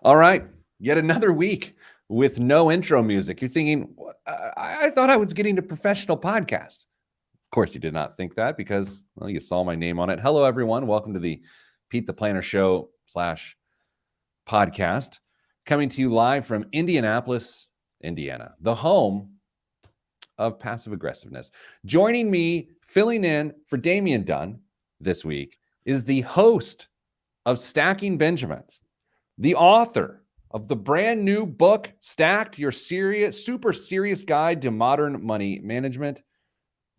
All right, yet another week with no intro music. You're thinking, I thought I was getting a professional podcast. Of course, you did not think that because, well, you saw my name on it. Hello, everyone. Welcome to the Pete the Planner Show / podcast, coming to you live from Indianapolis, Indiana, the home of passive aggressiveness. Joining me, filling in for Damian Dunn this week, is the host of Stacking Benjamins, the author of the brand new book, Stacked, Your Super Serious Guide to Modern Money Management,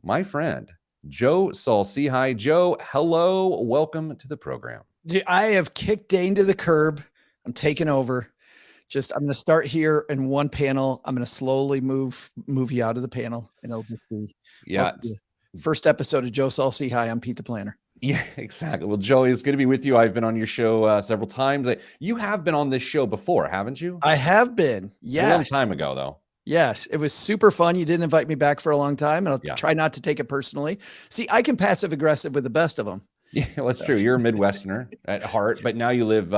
my friend, Joe Saul-Sehy. Joe, hello. Welcome to the program. I have kicked Dane to the curb. I'm taking over. I'm going to start here in one panel. I'm going to slowly move you out of the panel, and it'll just be the first episode of Joe Saul-Sehy. I'm Pete the Planner. Yeah, exactly. Well, Joey, it's good to be with you. I've been on your show several times. You have been on this show before, haven't you? I have been. Yes. A long time ago, though. Yes. It was super fun. You didn't invite me back for a long time, and I'll try not to take it personally. See, I can passive aggressive with the best of them. Yeah, well, that's true. You're a Midwesterner at heart, but now you live,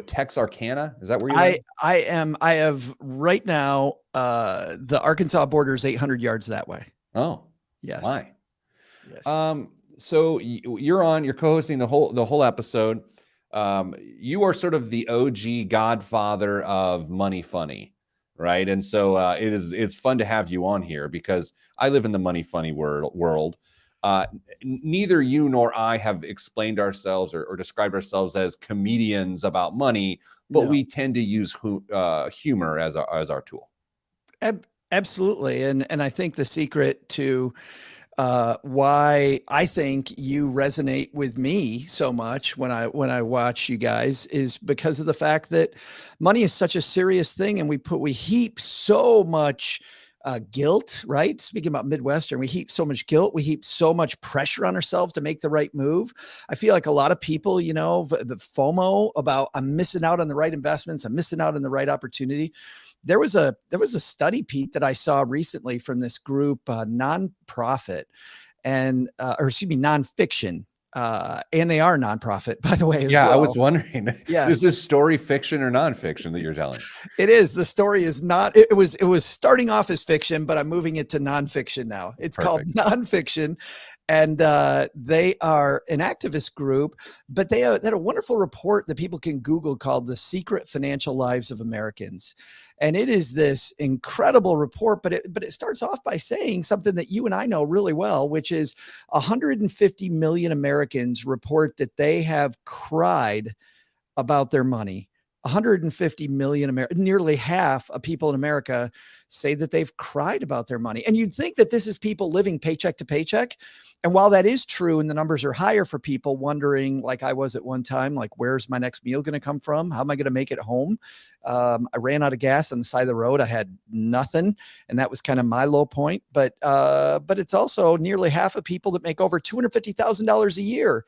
Texarkana? Is that where you live? I am. I have right now, the Arkansas border is 800 yards that way. Oh, yes. Why? Yes. So you're co-hosting the whole episode. You are sort of the OG godfather of Money Funny, right? And so it's fun to have you on here because I live in the Money Funny world. Neither you nor I have explained ourselves or described ourselves as comedians about money, but we tend to use humor as our tool. Absolutely. And I think the secret to why I think you resonate with me so much when I watch you guys is because of the fact that money is such a serious thing, and we heap so much guilt, right? Speaking about Midwestern, we heap so much guilt, we heap so much pressure on ourselves to make the right move. I feel like a lot of people, the FOMO about I'm missing out on the right investments, I'm missing out on the right opportunity. There was a study, Pete, that I saw recently from this group, nonprofit, nonfiction. And they are nonprofit, by the way. I was wondering, yes. Is this story fiction or nonfiction that you're telling? It is. The story is not, it was starting off as fiction, but I'm moving it to nonfiction now. It's Perfect. Called Nonfiction. And they are an activist group, but they had a wonderful report that people can Google called The Secret Financial Lives of Americans. And it is this incredible report, but it starts off by saying something that you and I know really well, which is 150 million Americans report that they have cried about their money. 150 million nearly half of people in America say that they've cried about their money. And you'd think that this is people living paycheck to paycheck. And while that is true, and the numbers are higher for people wondering, like I was at one time, like, where's my next meal going to come from? How am I going to make it home? I ran out of gas on the side of the road. I had nothing. And that was kind of my low point. But it's also nearly half of people that make over $250,000 a year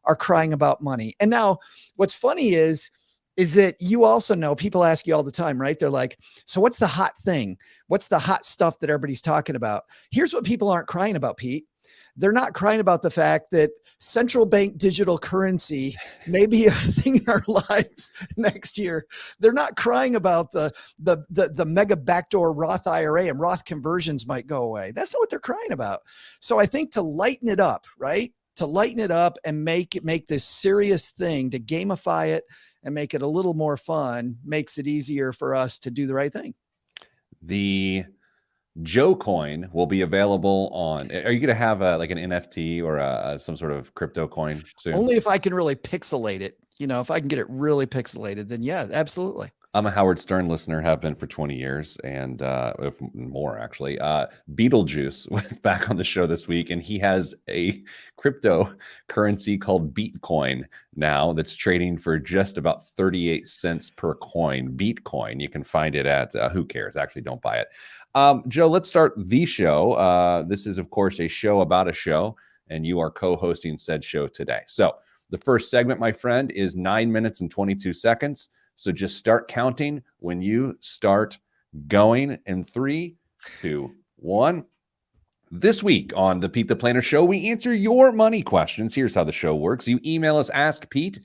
are crying about money. And now what's funny is that you also know, people ask you all the time, right? They're like, so what's the hot thing? What's the hot stuff that everybody's talking about? Here's what people aren't crying about, Pete. They're not crying about the fact that central bank digital currency may be a thing in our lives next year. They're not crying about the mega backdoor Roth IRA and Roth conversions might go away. That's not what they're crying about. So I think to lighten it up, right? To lighten it up and make this serious thing, to gamify it and make it a little more fun, makes it easier for us to do the right thing. The Joe coin will be available on, are you going to have like an NFT or some sort of crypto coin soon? Only if I can really pixelate it. If I can get it really pixelated, then yeah, absolutely. I'm a Howard Stern listener, have been for 20 years, and if more actually. Beetlejuice was back on the show this week, and he has a cryptocurrency called Bitcoin now that's trading for just about 38 cents per coin. Bitcoin. You can find it at who cares? Actually, don't buy it. Joe, let's start the show. This is, of course, a show about a show, and you are co-hosting said show today. So the first segment, my friend, is 9 minutes and 22 seconds. So just start counting when you start going in 3, 2, 1. This week on the Pete the Planner Show, we answer your money questions. Here's how the show works. You email us, Ask Pete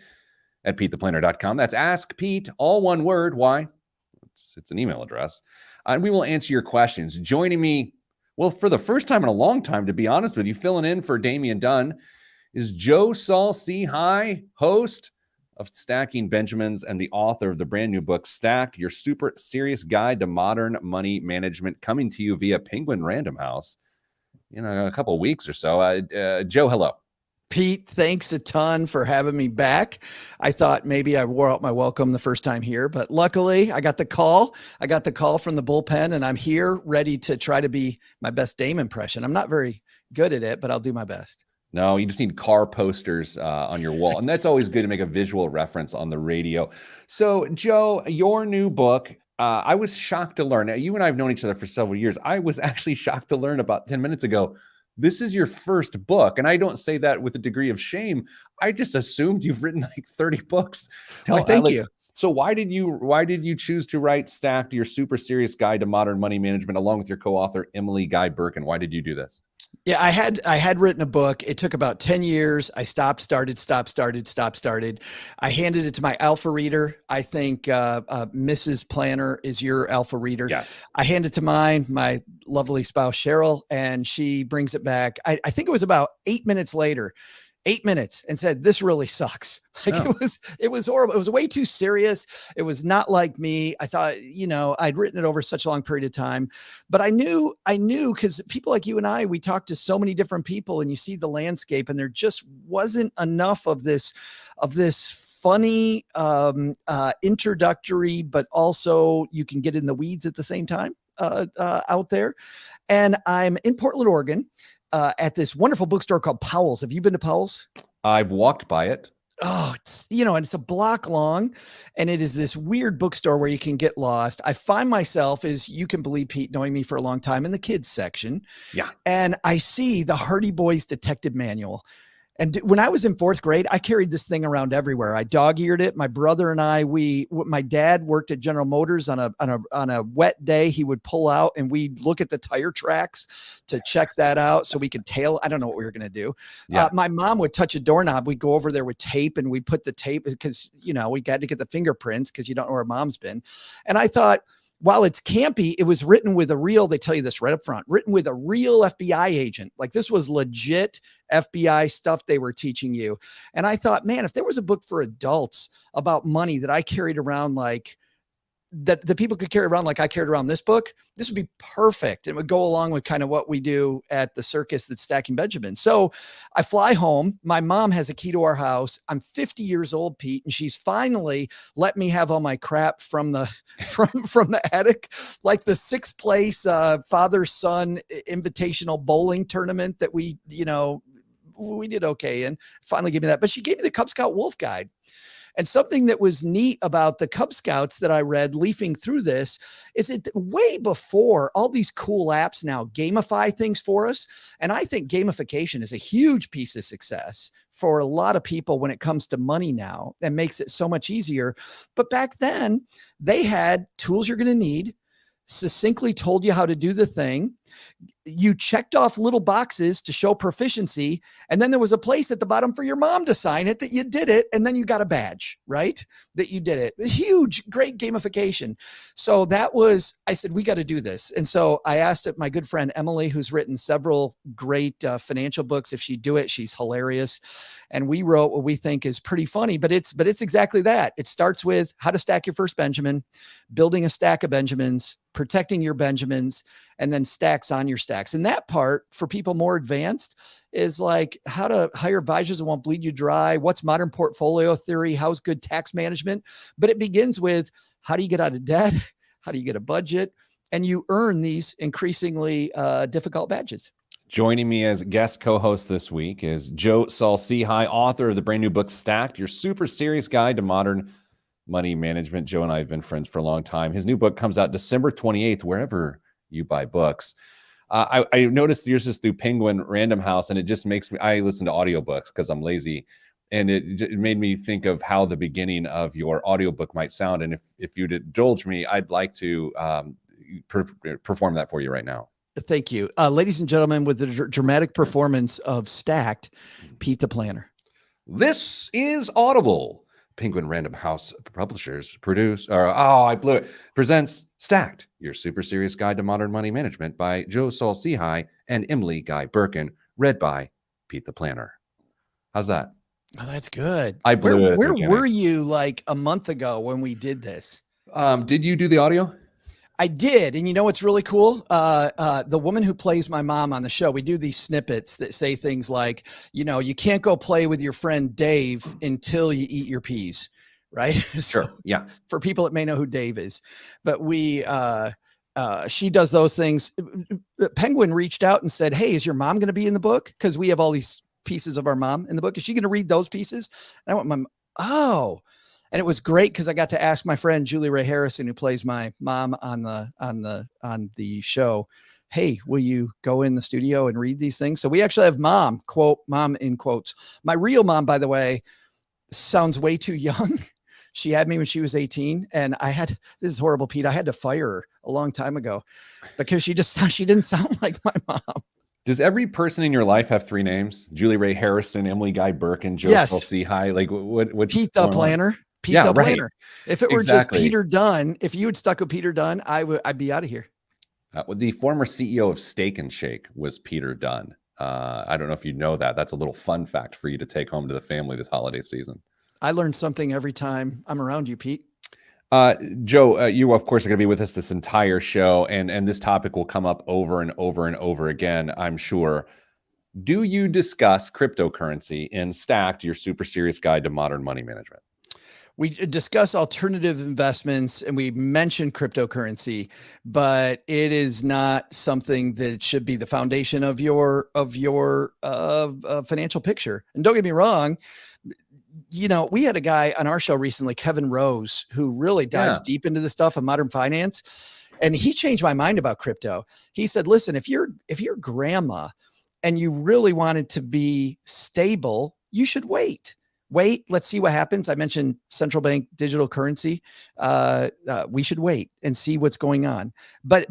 at PeteThePlanner.com. That's Ask Pete, all one word. Why? It's an email address. And we will answer your questions. Joining me, well, for the first time in a long time, to be honest with you, filling in for Damian Dunn, is Joe Saul-Sehy, host of Stacking Benjamins and the author of the brand new book, Stacked, Your Super Serious Guide to Modern Money Management, coming to you via Penguin Random House in a couple of weeks or so. Joe, hello. Pete, thanks a ton for having me back. I thought maybe I wore out my welcome the first time here, but luckily I got the call. I got the call from the bullpen, and I'm here ready to try to be my best Dame impression. I'm not very good at it, but I'll do my best. No, you just need car posters on your wall. And that's always good to make a visual reference on the radio. So, Joe, your new book, I was shocked to learn. Now, you and I have known each other for several years. I was actually shocked to learn about 10 minutes ago. This is your first book. And I don't say that with a degree of shame. I just assumed you've written like 30 books. Thank you. So why did you choose to write Stacked, Your Super Serious Guide to Modern Money Management, along with your co-author, Emily Guy Birkin? Why did you do this? Yeah, I had written a book. It took about 10 years. I stopped, started. I handed it to my alpha reader. I think Mrs. Planner is your alpha reader. Yes. I handed it to my lovely spouse, Cheryl, and she brings it back. I think it was about 8 minutes later. 8 minutes, and said, "This really sucks." Like it was horrible. It was way too serious. It was not like me. I thought, I'd written it over such a long period of time, but I knew because people like you and I, we talked to so many different people, and you see the landscape, and there just wasn't enough of this funny, introductory, but also you can get in the weeds at the same time out there. And I'm in Portland, Oregon. At this wonderful bookstore called Powell's. Have you been to Powell's? I've walked by it. Oh, and it's a block long, and it is this weird bookstore where you can get lost. I find myself, as you can believe, Pete, knowing me for a long time, in the kids section. Yeah. And I see the Hardy Boys Detective Manual. And when I was in 4th grade, I carried this thing around everywhere. I dog-eared it. My brother and I, my dad worked at General Motors on a wet day. He would pull out, and we'd look at the tire tracks to check that out so we could tail. I don't know what we were going to do. Yeah. My mom would touch a doorknob. We'd go over there with tape, and we put the tape because, we got to get the fingerprints because you don't know where mom's been. And I thought, while it's campy, it was written with they tell you this right up front, written with a real FBI agent. Like, this was legit FBI stuff they were teaching you. And I thought, man, if there was a book for adults about money that I carried around, like that the people could carry around like I carried around this book, this would be perfect. It would go along with kind of what we do at the circus that's Stacking Benjamin. So I fly home. My mom has a key to our house. I'm 50 years old, Pete, and she's finally let me have all my crap from the from the attic, like the 6th place father-son invitational bowling tournament that we did okay in. Finally gave me that, but she gave me the Cub Scout Wolf Guide. And something that was neat about the Cub Scouts that I read leafing through this is it way before all these cool apps now gamify things for us. And I think gamification is a huge piece of success for a lot of people when it comes to money now, and makes it so much easier. But back then they had tools you're going to need, succinctly told you how to do the thing. You checked off little boxes to show proficiency. And then there was a place at the bottom for your mom to sign it that you did it. And then you got a badge, right? That you did it. Huge, great gamification. So I said, we got to do this. And so I asked my good friend, Emily, who's written several great financial books, if she'd do it. She's hilarious. And we wrote what we think is pretty funny, but it's exactly that. It starts with how to stack your first Benjamin, building a stack of Benjamins, protecting your Benjamins, and then stacks on your stacks. And that part for people more advanced is like how to hire advisors that won't bleed you dry. What's modern portfolio theory? How's good tax management? But it begins with how do you get out of debt? How do you get a budget? And you earn these increasingly difficult badges. Joining me as guest co-host this week is Joe Saul-Sehy, author of the brand new book, Stacked, Your Super Serious Guide to Modern Money Management. Joe and I have been friends for a long time. His new book comes out December 28th, wherever you buy books. I noticed yours is through Penguin Random House, and it just makes me, I listen to audiobooks because I'm lazy. And it made me think of how the beginning of your audiobook might sound. And if you'd indulge me, I'd like to perform that for you right now. Thank you. Ladies and gentlemen, with the dramatic performance of Stacked, Pete the Planner. This is Audible. Penguin Random House Publishers presents Stacked, your super serious guide to modern money management by Joe Saul-Sehy and Emily Guy Birkin, read by Pete the Planner. How's that? Oh, that's good. I blew it. Where were you like a month ago when we did this? Did you do the audio? I did. And you know what's really cool? The woman who plays my mom on the show, we do these snippets that say things like, you know, you can't go play with your friend Dave until you eat your peas, right? Sure. Yeah. For people that may know who Dave is, but she does those things. Penguin reached out and said, hey, is your mom going to be in the book? Because we have all these pieces of our mom in the book. Is she going to read those pieces? And I went, and it was great because I got to ask my friend Julie Ray Harrison, who plays my mom on the show, hey, will you go in the studio and read these things? So we actually have mom in quotes. My real mom, by the way, sounds way too young. She had me when she was 18, and this is horrible, Pete. I had to fire her a long time ago because she didn't sound like my mom. Does every person in your life have three names? Julie Ray Harrison, Emily Guy Birkin, Joe Saul-Sehy. Like what? Pete the Planner. Pete the Planner. If it were just Peter Dunn, if you had stuck with Peter Dunn, I'd be out of here. The former CEO of Steak and Shake was Peter Dunn. I don't know if you know that. That's a little fun fact for you to take home to the family this holiday season. I learn something every time I'm around you, Pete. Joe, you of course are going to be with us this entire show, and this topic will come up over and over and over again, I'm sure. Do you discuss cryptocurrency in Stacked, your super serious guide to modern money management? We discuss alternative investments and we mention cryptocurrency, but it is not something that should be the foundation of your financial picture. And don't get me wrong, you know, we had a guy on our show recently, Kevin Rose, who really dives deep into the stuff of modern finance. And he changed my mind about crypto. He said, listen, if you're grandma and you really wanted to be stable, you should wait. Let's see what happens. I mentioned central bank digital currency. We should wait and see what's going on. But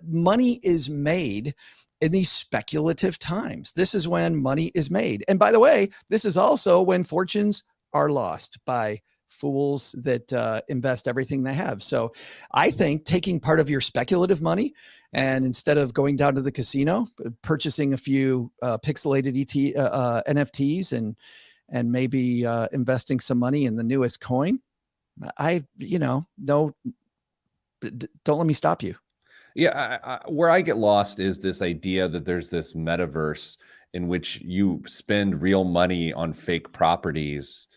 money is made in these speculative times. This is when money is made. And by the way, this is also when fortunes are lost by fools that invest everything they have. So I think taking part of your speculative money and instead of going down to the casino, purchasing a few pixelated NFTs and maybe investing some money in the newest coin, don't let me stop you. Yeah, where I get lost is this idea that there's this metaverse in which you spend real money on fake properties.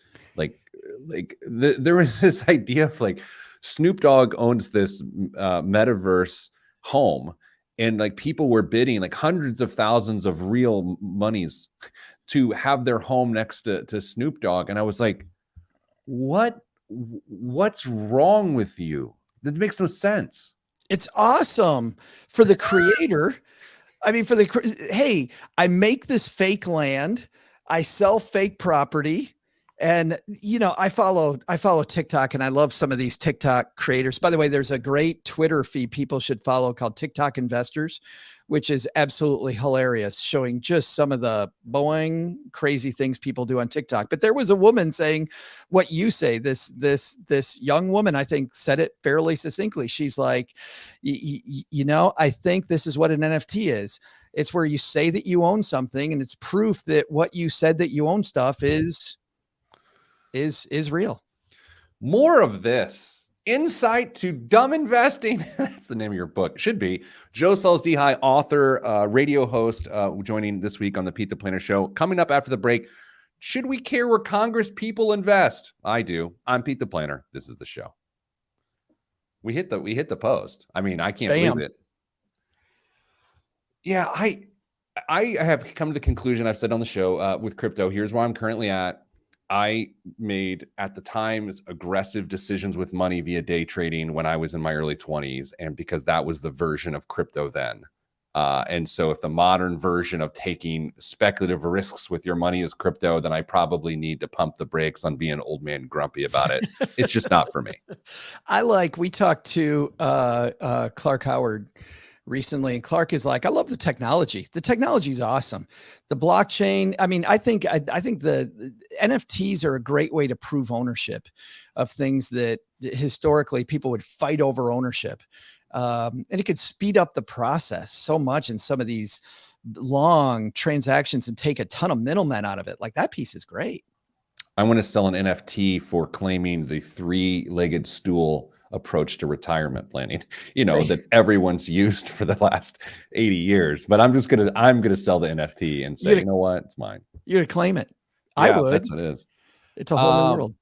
There was this idea of like Snoop Dogg owns this metaverse home, and like people were bidding like hundreds of thousands of real monies to have their home next to Snoop Dogg. And I was like, what's wrong with you? That makes no sense. It's awesome for the creator. I mean, hey, I make this fake land, I sell fake property. And, you know, I follow TikTok and I love some of these TikTok creators. By the way, there's a great Twitter feed people should follow called TikTok Investors, which is absolutely hilarious, showing just some of the boing crazy things people do on TikTok. But there was a woman saying what you say, this young woman, I think said it fairly succinctly. She's like, you know, I think this is what an NFT is. It's where you say that you own something and it's proof that what you said that you own stuff is real. More of this. Insight to Dumb Investing. That's the name of your book. Should be. Joe Saul-Sehy, author, radio host, joining this week on the Pete the Planner Show. Coming up after the break, should we care where Congress people invest? I do. I'm Pete the Planner. This is the show. We hit the post. I mean, I can't believe it. Yeah, I have come to the conclusion I've said on the show with crypto. Here's where I'm currently at. I made, at the time, aggressive decisions with money via day trading when I was in my early 20s, and because that was the version of crypto then. And so if the modern version of taking speculative risks with your money is crypto, then I probably need to pump the brakes on being old man grumpy about it. It's just not for me. We talked to Clark Howard recently, and Clark is like, I love the technology. The technology is awesome. The blockchain. I mean, I think the NFTs are a great way to prove ownership of things that historically people would fight over ownership. And it could speed up the process so much in some of these long transactions and take a ton of middlemen out of it. Like, that piece is great. I want to sell an NFT for claiming the three-legged stool approach to retirement planning, that everyone's used for the last 80 years. But I'm gonna sell the NFT and say, you know what, it's mine. You're gonna claim it. Yeah, I would. That's what it is. It's a whole new world.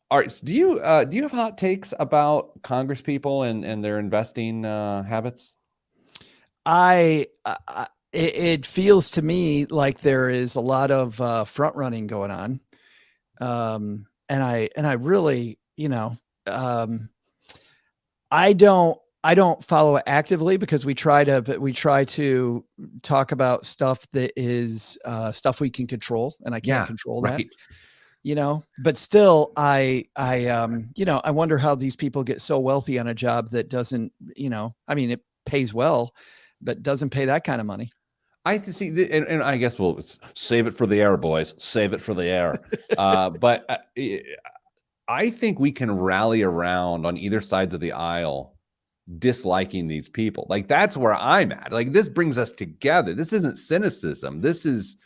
All right. So do you have hot takes about Congress people and their investing habits? It feels to me like there is a lot of front running going on. And I really, I don't follow it actively because we try to talk about stuff that is stuff we can control, and I can't control that. But still, I wonder how these people get so wealthy on a job that doesn't, it pays well, but doesn't pay that kind of money. I see, and I guess we'll save it for the air, boys. Save it for the air. But I think we can rally around on either sides of the aisle disliking these people. Like, that's where I'm at. Like, this brings us together. This isn't cynicism. This is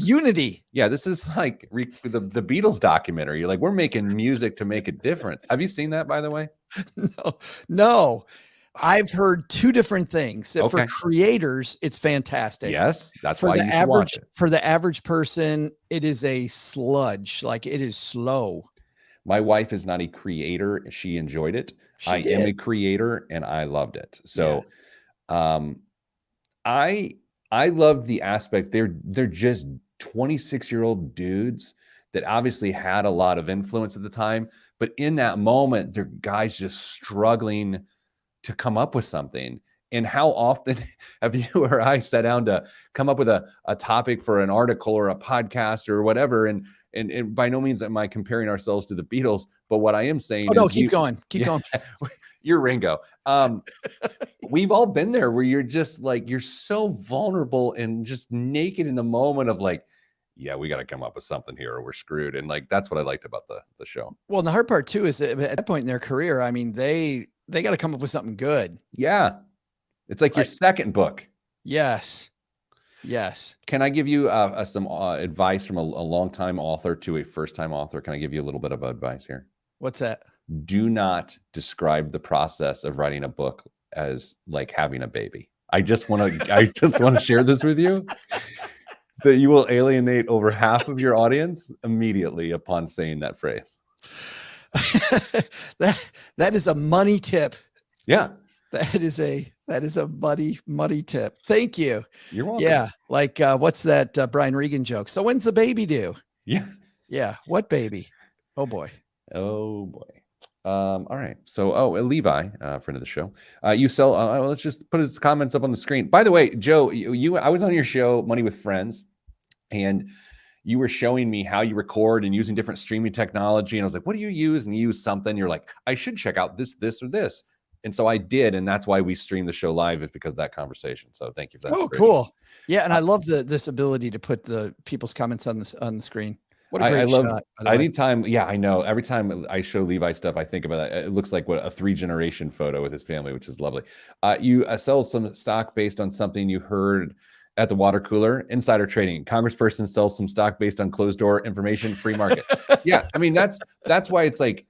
unity. Yeah, this is like the Beatles documentary. Like, we're making music to make a difference. Have you seen that, by the way? No. I've heard two different things. Okay. For creators, it's fantastic. Yes, that's why you should watch it. For the average person, it is a sludge. Like, it is slow. My wife is not a creator. She enjoyed it. I am a creator, and I loved it. So, I love the aspect. They're just 26-year-old dudes that obviously had a lot of influence at the time, but in that moment, they're guys just struggling to come up with something. And how often have you or I sat down to come up with a topic for an article or a podcast or whatever? And by no means am I comparing ourselves to the Beatles, but what I am saying is, keep going. You're Ringo. We've all been there where you're just like, you're so vulnerable and just naked in the moment of like, yeah, we got to come up with something here or we're screwed. And like, that's what I liked about the show. Well, and the hard part too is that at that point in their career, I mean, they got to come up with something good. Yeah. It's like your second book. Yes. Can I give you some advice from a long-time author to a first-time author? Can I give you a little bit of advice here? What's that? Do not describe the process of writing a book as like having a baby. I just want to share this with you, that you will alienate over half of your audience immediately upon saying that phrase. that is a money tip. Yeah. That is a muddy tip. Thank you. You're welcome. Yeah. Like, what's that Brian Regan joke? So when's the baby due? Yeah. Yeah. What baby? Oh boy. All right. So, Levi, friend of the show, you sell, let's just put his comments up on the screen. By the way, Joe, I was on your show, Money with Friends, and you were showing me how you record and using different streaming technology. And I was like, what do you use? And you use something. You're like, I should check out this, or this. And so I did. And that's why we stream the show live, is because of that conversation. So thank you for that. Oh, cool. Yeah. And I love this ability to put the people's comments on the screen. What a great shot. Anytime. Yeah, I know. Every time I show Levi stuff, I think about that. It looks like a 3-generation photo with his family, which is lovely. You sell some stock based on something you heard at the water cooler. Insider trading. Congressperson sells some stock based on closed door information, free market. Yeah. I mean, that's why it's like,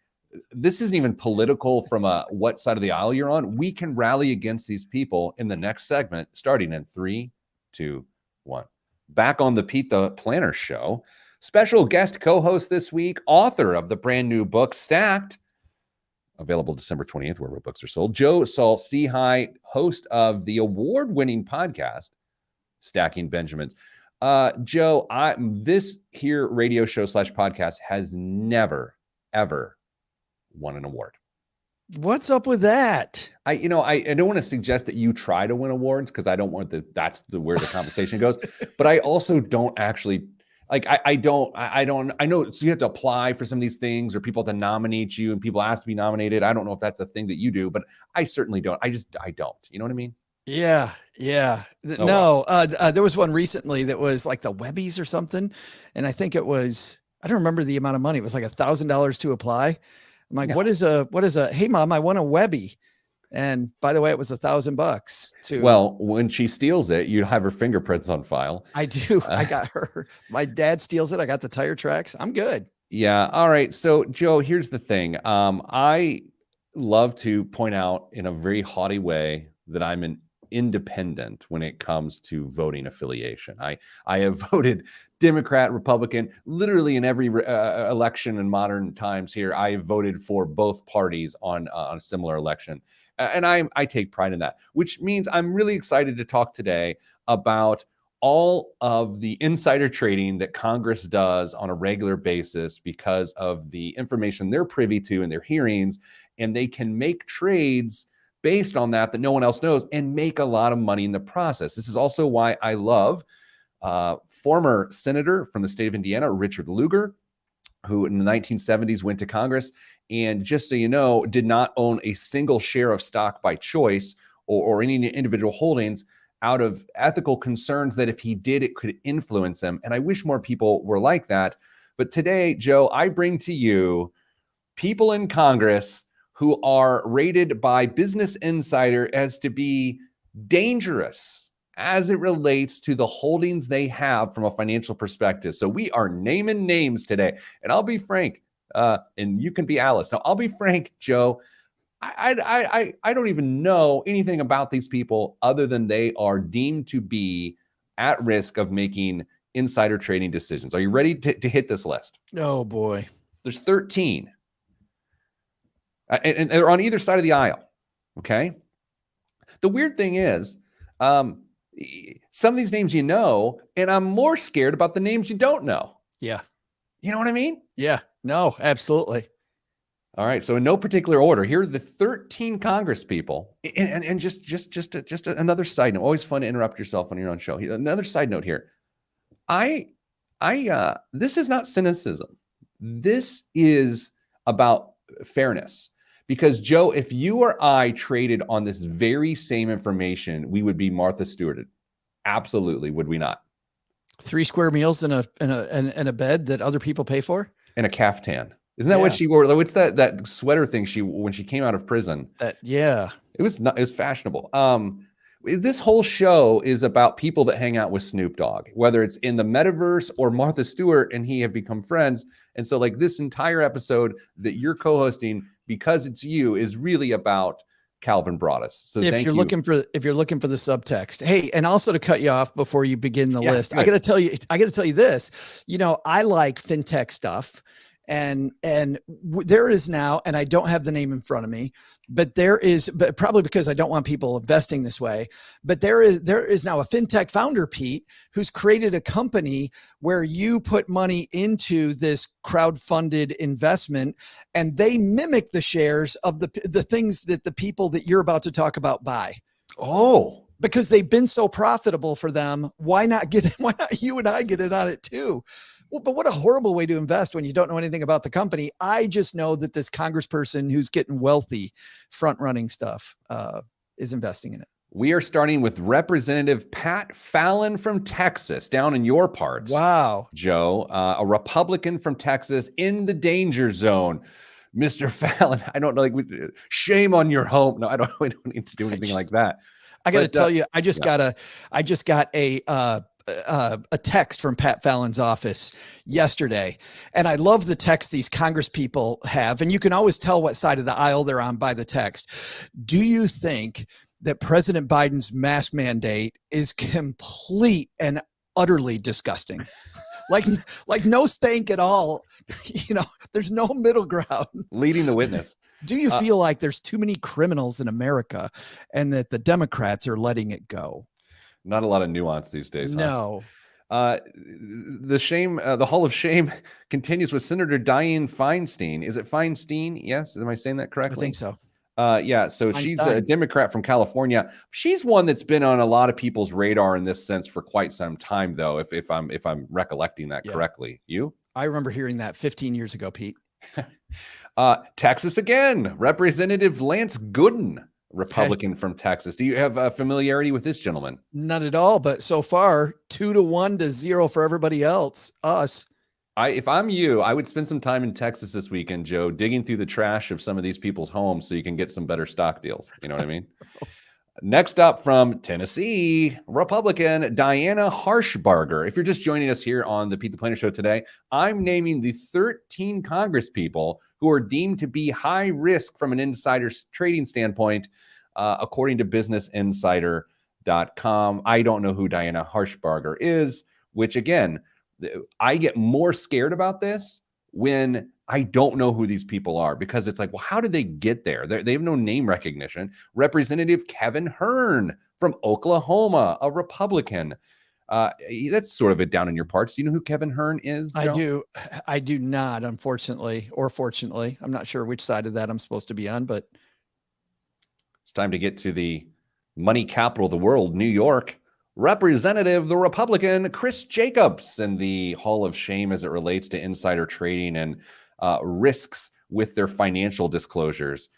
this isn't even political from what side of the aisle you're on. We can rally against these people in the next segment, starting in 3, 2, 1. Back on the Pete the Planner show. Special guest co-host this week, author of the brand new book, Stacked, available December 20th, wherever books are sold. Joe Saul-Sehy, host of the award-winning podcast, Stacking Benjamins. Joe, this here radio show / podcast has never, ever won an award. What's up with that? I don't want to suggest that you try to win awards, because I don't want that's where the conversation goes. But I also don't actually like, I know. So you have to apply for some of these things, or people have to nominate you, and people ask to be nominated. I don't know if that's a thing that you do, but I certainly don't. I don't. You know what I mean? Yeah, Oh well. No, there was one recently that was like the Webbies or something, and I think it was, I don't remember the amount of money. It was like $1,000 to apply. I'm like, No. what is a? Hey, mom, I want a Webby. And by the way, it was $1,000 to. Well, when she steals it, you have her fingerprints on file. I do. I Uh, got her. My dad steals it. I got the tire tracks. I'm good. yeah. All right. So, Joe, here's the thing. I love to point out in a very haughty way that I'm an independent when it comes to voting affiliation. I have voted Democrat, Republican, literally in every election in modern times here. I have voted for both parties on a similar election. And I take pride in that, which means I'm really excited to talk today about all of the insider trading that Congress does on a regular basis because of the information they're privy to in their hearings, and they can make trades based on that no one else knows and make a lot of money in the process. This is also why I love former senator from the state of Indiana, Richard Luger, who in the 1970s went to Congress and, just so you know, did not own a single share of stock by choice or any individual holdings out of ethical concerns that if he did, it could influence him. And I wish more people were like that. But today, Joe, I bring to you people in Congress who are rated by Business Insider as to be dangerous as it relates to the holdings they have from a financial perspective. So we are naming names today. And I'll be frank, and you can be Alice. Now, I'll be frank, Joe. I don't even know anything about these people other than they are deemed to be at risk of making insider trading decisions. Are you ready to hit this list? Oh boy. There's 13. And they're on either side of the aisle. Okay. The weird thing is, some of these names you know, and I'm more scared about the names you don't know. Yeah. You know what I mean? Yeah. No, absolutely. All right. So in no particular order, here are the 13 Congress people. And just another side note. Always fun to interrupt yourself on your own show. Another side note here. This is not cynicism. This is about fairness. Because, Joe, if you or I traded on this very same information, we would be Martha Stewarted. Absolutely, would we not? 3 square meals in a bed that other people pay for? And a caftan. Isn't that what she wore? What's that sweater thing when she came out of prison? Yeah. It was fashionable. This whole show is about people that hang out with Snoop Dogg, whether it's in the metaverse or Martha Stewart and he have become friends. And so, like, this entire episode that you're co-hosting, because it's you, is really about Calvin Broadus. So if you're looking for the subtext, hey, and also to cut you off before you begin the list, good. I got to tell you this. You know, I like fintech stuff. And there is now, and I don't have the name in front of me, but probably because I don't want people investing this way, but there is now a fintech founder, Pete, who's created a company where you put money into this crowdfunded investment and they mimic the shares of the things that the people that you're about to talk about buy. Oh, because they've been so profitable for them. Why not you and I get in on it too? Well, but what a horrible way to invest when you don't know anything about the company. I just know that this congressperson who's getting wealthy front running stuff is investing in it. We are starting with Representative Pat Fallon from Texas, down in your parts. Wow. Joe, a Republican from Texas in the danger zone. Mr. Fallon, I don't know, like, shame on your home. No, we don't need to do anything like that. I got to tell you, I just got a text from Pat Fallon's office yesterday. And I love the text these Congress people have. And you can always tell what side of the aisle they're on by the text. Do you think that President Biden's mask mandate is complete and utterly disgusting? like no stank at all. You know, there's no middle ground. Leading the witness. Do you feel like there's too many criminals in America and that the Democrats are letting it go? Not a lot of nuance these days. No. The Hall of Shame continues with Senator Diane Feinstein. Is it Feinstein? Yes. Am I saying that correctly? I think so. Yeah. So Feinstein. She's a Democrat from California. She's one that's been on a lot of people's radar in this sense for quite some time, though, if I'm recollecting that correctly. You? I remember hearing that 15 years ago, Pete. Texas again. Representative Lance Gooden Republican from Texas. Do you have a familiarity with this gentleman? None at all, but so far 2-1-0 for everybody else. Us. If I'm you, I would spend some time in Texas this weekend, Joe, digging through the trash of some of these people's homes so you can get some better stock deals. You know what I mean? Next up from Tennessee, Republican Diana Harshbarger. If you're just joining us here on the Pete the Planner Show today, I'm naming the 13 Congress people who are deemed to be high risk from an insider trading standpoint, according to BusinessInsider.com. I don't know who Diana Harshbarger is, which again, I get more scared about this when I don't know who these people are, because it's like, well, how did they get there? They have no name recognition. Representative Kevin Hern from Oklahoma, a Republican. That's sort of it down in your parts. Do you know who Kevin Hern is, Joe? I do not, unfortunately, or fortunately. I'm not sure which side of that I'm supposed to be on, but it's time to get to the money capital of the world, New York. Representative, the Republican, Chris Jacobs, in the Hall of Shame as it relates to insider trading and risks with their financial disclosures.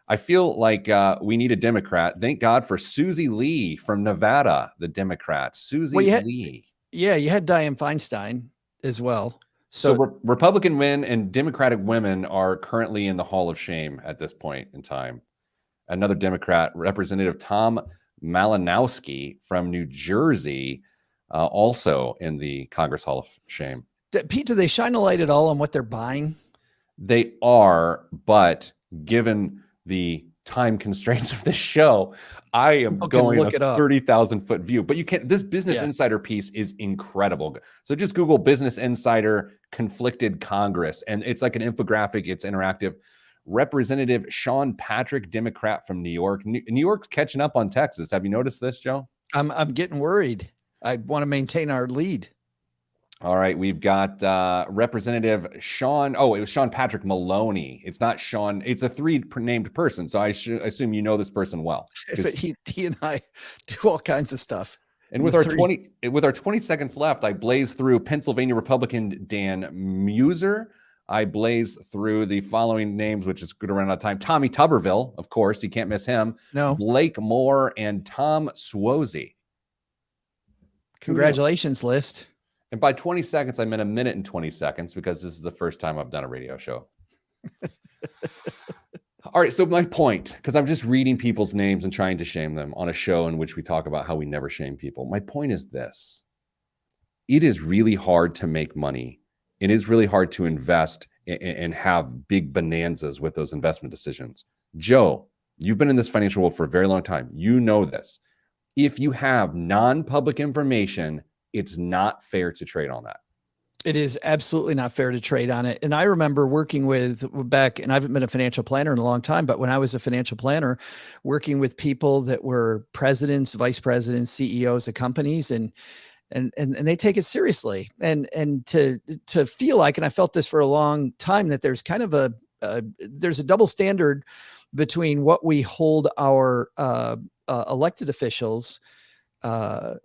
I feel like we need a Democrat. Thank God for Susie Lee from Nevada, the Democrat. Lee. Yeah, you had Diane Feinstein as well. So Republican men and Democratic women are currently in the Hall of Shame at this point in time. Another Democrat, Representative Tom Malinowski from New Jersey, also in the Congress Hall of Shame. Pete, do they shine a light at all on what they're buying? They are, but given the time constraints of this show, I am going a 30,000-foot view. But you can't. This Business Insider piece is incredible. So just Google Business Insider conflicted Congress, and it's like an infographic. It's interactive. Representative Sean Patrick, Democrat from New York. New York's catching up on Texas. Have you noticed this, Joe? I'm getting worried. I want to maintain our lead. All right, we've got Representative Sean. Oh, it was Sean Patrick Maloney. It's not Sean. It's a three-named person, so I assume you know this person well. But he and I do all kinds of stuff. And with our 20 seconds left, I blaze through Pennsylvania Republican Dan Muser. I blaze through the following names, which is going to run out of time. Tommy Tuberville, of course, you can't miss him. No. Blake Moore and Tom Suozzi. Congratulations, list. And by 20 seconds, I meant a minute and 20 seconds, because this is the first time I've done a radio show. All right, so my point, because I'm just reading people's names and trying to shame them on a show in which we talk about how we never shame people. My point is this. It is really hard to make money. It is really hard to invest and have big bonanzas with those investment decisions. Joe, you've been in this financial world for a very long time. You know this. If you have non-public information, it's not fair to trade on that. It is absolutely not fair to trade on it. And I remember working and I haven't been a financial planner in a long time, but when I was a financial planner, working with people that were presidents, vice presidents, CEOs of companies, and they take it seriously. And to feel like, and I felt this for a long time, that there's kind of there's a double standard between what we hold our elected officials, the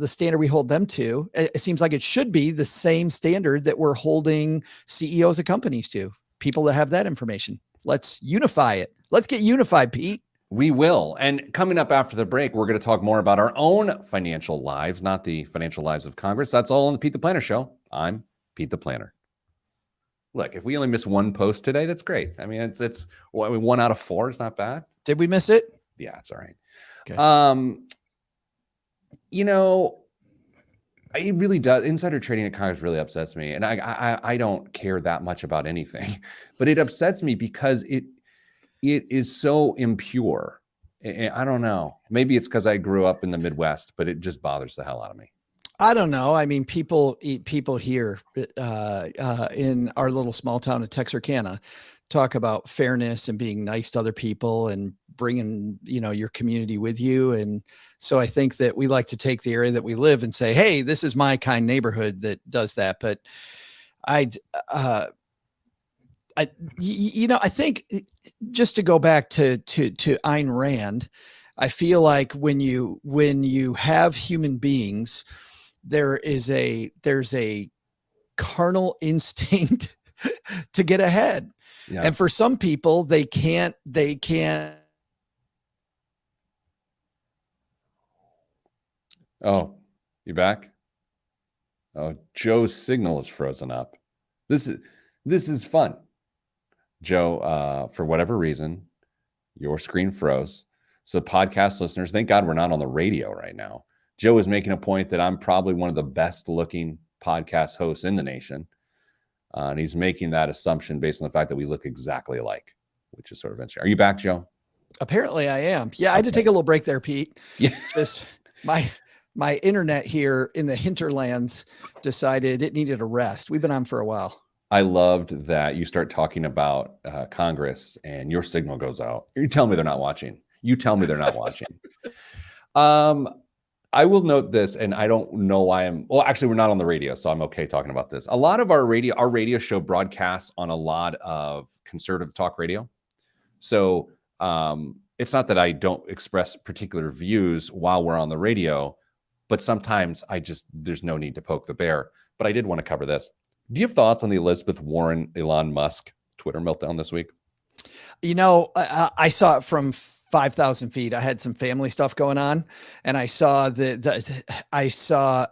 standard we hold them to. It seems like it should be the same standard that we're holding CEOs of companies to, people that have that information. Let's unify it. Let's get unified, Pete. We will. And coming up after the break, we're going to talk more about our own financial lives, not the financial lives of Congress. That's all on the Pete the Planner Show. I'm Pete the Planner. Look, if we only miss one post today, that's great. I mean, it's 1 out of 4 is not bad. Did we miss it? Yeah, it's all right. Okay. You know, it really does. Insider trading at Congress really upsets me. And I don't care that much about anything, but it upsets me because it is so impure. I don't know. Maybe it's because I grew up in the Midwest, but it just bothers the hell out of me. I don't know. I mean, people here in our little small town of Texarkana talk about fairness and being nice to other people and bringing, your community with you. And so I think that we like to take the area that we live and say, hey, this is my kind neighborhood that does that. But I think just to go back to Ayn Rand, I feel like when you have human beings, there's a carnal instinct to get ahead. Yeah. And for some people, they can't Oh, you back? Oh, Joe's signal is frozen up. This is fun. Joe, for whatever reason, your screen froze. So podcast listeners, thank God we're not on the radio right now. Joe is making a point that I'm probably one of the best looking podcast hosts in the nation. And he's making that assumption based on the fact that we look exactly alike, which is sort of interesting. Are you back, Joe? Apparently I am. Yeah, I had to take a little break there, Pete. Yeah. Just my internet here in the hinterlands decided it needed a rest. We've been on for a while. I loved that you start talking about Congress and your signal goes out. You tell me they're not watching. You tell me they're not watching. I will note this, and I don't know why well, actually, we're not on the radio, so I'm okay talking about this. A lot of our radio show broadcasts on a lot of conservative talk radio. So it's not that I don't express particular views while we're on the radio, but sometimes there's no need to poke the bear. But I did want to cover this. Do you have thoughts on the Elizabeth Warren, Elon Musk Twitter meltdown this week? You know, I saw it from 5,000 feet. I had some family stuff going on, and I saw I saw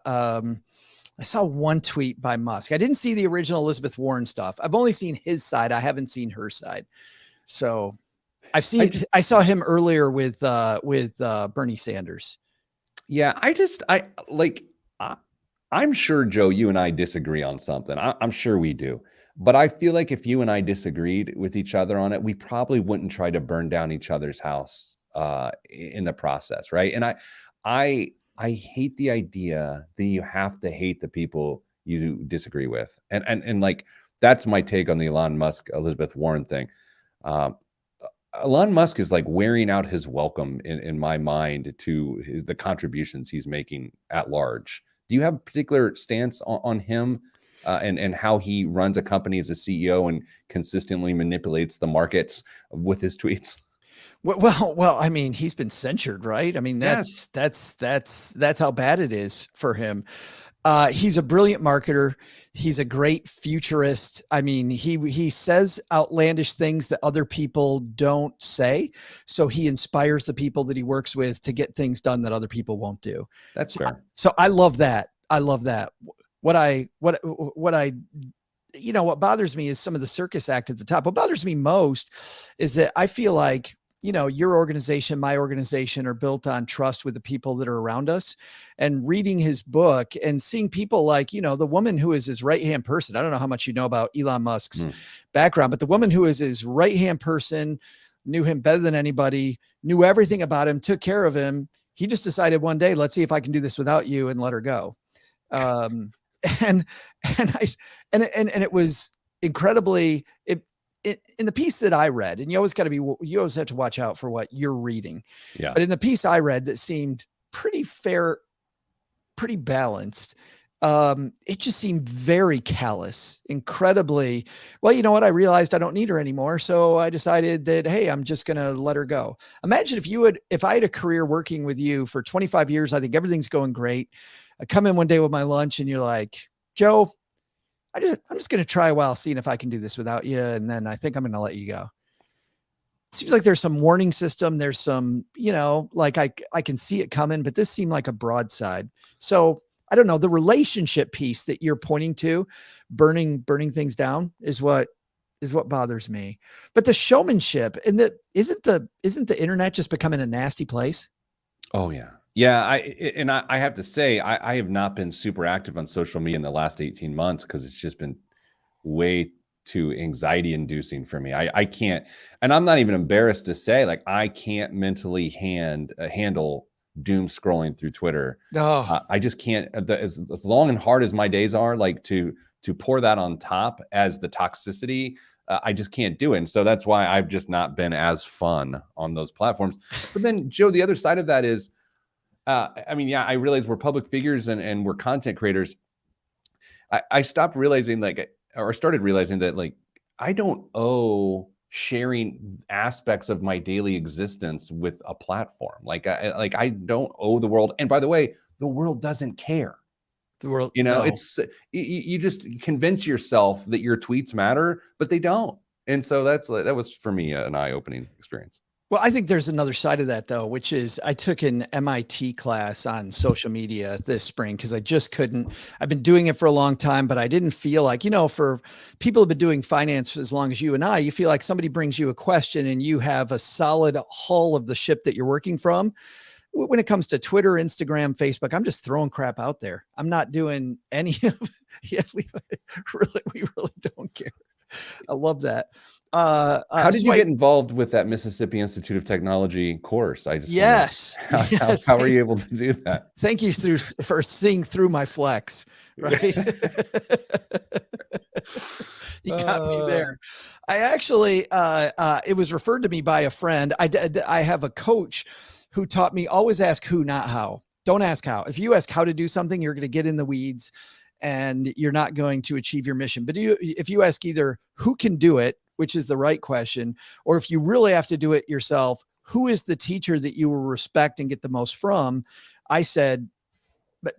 one tweet by Musk. I didn't see the original Elizabeth Warren stuff. I've only seen his side. I haven't seen her side. So I saw him earlier with Bernie Sanders. Yeah, I'm sure, Joe, you and I disagree on something. I'm sure we do. But I feel like if you and I disagreed with each other on it, we probably wouldn't try to burn down each other's house in the process, right? And I hate the idea that you have to hate the people you disagree with. And like, that's my take on the Elon Musk, Elizabeth Warren thing. Elon Musk is like wearing out his welcome in my mind to the contributions he's making at large. Do you have a particular stance on him and how he runs a company as a CEO and consistently manipulates the markets with his tweets? Well, I mean, he's been censured, right? I mean, that's how bad it is for him. He's a brilliant marketer. He's a great futurist. I mean, he says outlandish things that other people don't say. So he inspires the people that he works with to get things done that other people won't do. That's fair. So I love that. I love that. What bothers me is some of the circus act at the top. What bothers me most is that I feel like, your organization, my organization are built on trust with the people that are around us, and reading his book and seeing people like, the woman who is his right-hand person. I don't know how much you know about Elon Musk's background, but the woman who is his right-hand person knew him better than anybody, knew everything about him, took care of him. He just decided one day, let's see if I can do this without you, and let her go. And it was incredibly, in the piece that I read, and you always have to watch out for what you're reading. Yeah. But in the piece I read that seemed pretty fair, pretty balanced, it just seemed very callous, incredibly. Well, you know what? I realized I don't need her anymore. So I decided that, hey, I'm just going to let her go. Imagine if I had a career working with you for 25 years, I think everything's going great. I come in one day with my lunch and you're like, Joe, I'm just going to try a while seeing if I can do this without you. And then I think I'm going to let you go. It seems like there's some warning system. There's some, like I can see it coming, but this seemed like a broadside. So I don't know, the relationship piece that you're pointing to, burning things down is what bothers me. But the showmanship and isn't the internet just becoming a nasty place? Oh yeah. Yeah, I have to say, I have not been super active on social media in the last 18 months because it's just been way too anxiety inducing for me. I can't, and I'm not even embarrassed to say, like, I can't mentally handle doom scrolling through Twitter. Oh. I just can't, as long and hard as my days are, like to pour that on top as the toxicity, I just can't do it. And so that's why I've just not been as fun on those platforms. But then, Joe, the other side of that is, I mean, yeah, I realize we're public figures and we're content creators. I stopped realizing started realizing that like, I don't owe sharing aspects of my daily existence with a platform. Like I don't owe the world. And by the way, the world doesn't care. The world, It's, you just convince yourself that your tweets matter, but they don't. And so that was for me an eye-opening experience. Well, I think there's another side of that though, which is I took an MIT class on social media this spring because I just couldn't. I've been doing it for a long time, but I didn't feel like, for people who've been doing finance as long as you and I, you feel like somebody brings you a question and you have a solid hull of the ship that you're working from. When it comes to Twitter, Instagram, Facebook, I'm just throwing crap out there. I'm not doing any of we really don't care. I love that. How did you get involved with that Mississippi Institute of Technology course? I just yes. How were you able to do that? Thank you for seeing through my flex. Right. You got me there. I actually, it was referred to me by a friend. I have a coach who taught me always ask who, not how. Don't ask how. If you ask how to do something, you're going to get in the weeds and you're not going to achieve your mission. But if you ask either who can do it, which is the right question, or if you really have to do it yourself, who is the teacher that you will respect and get the most from? I said, but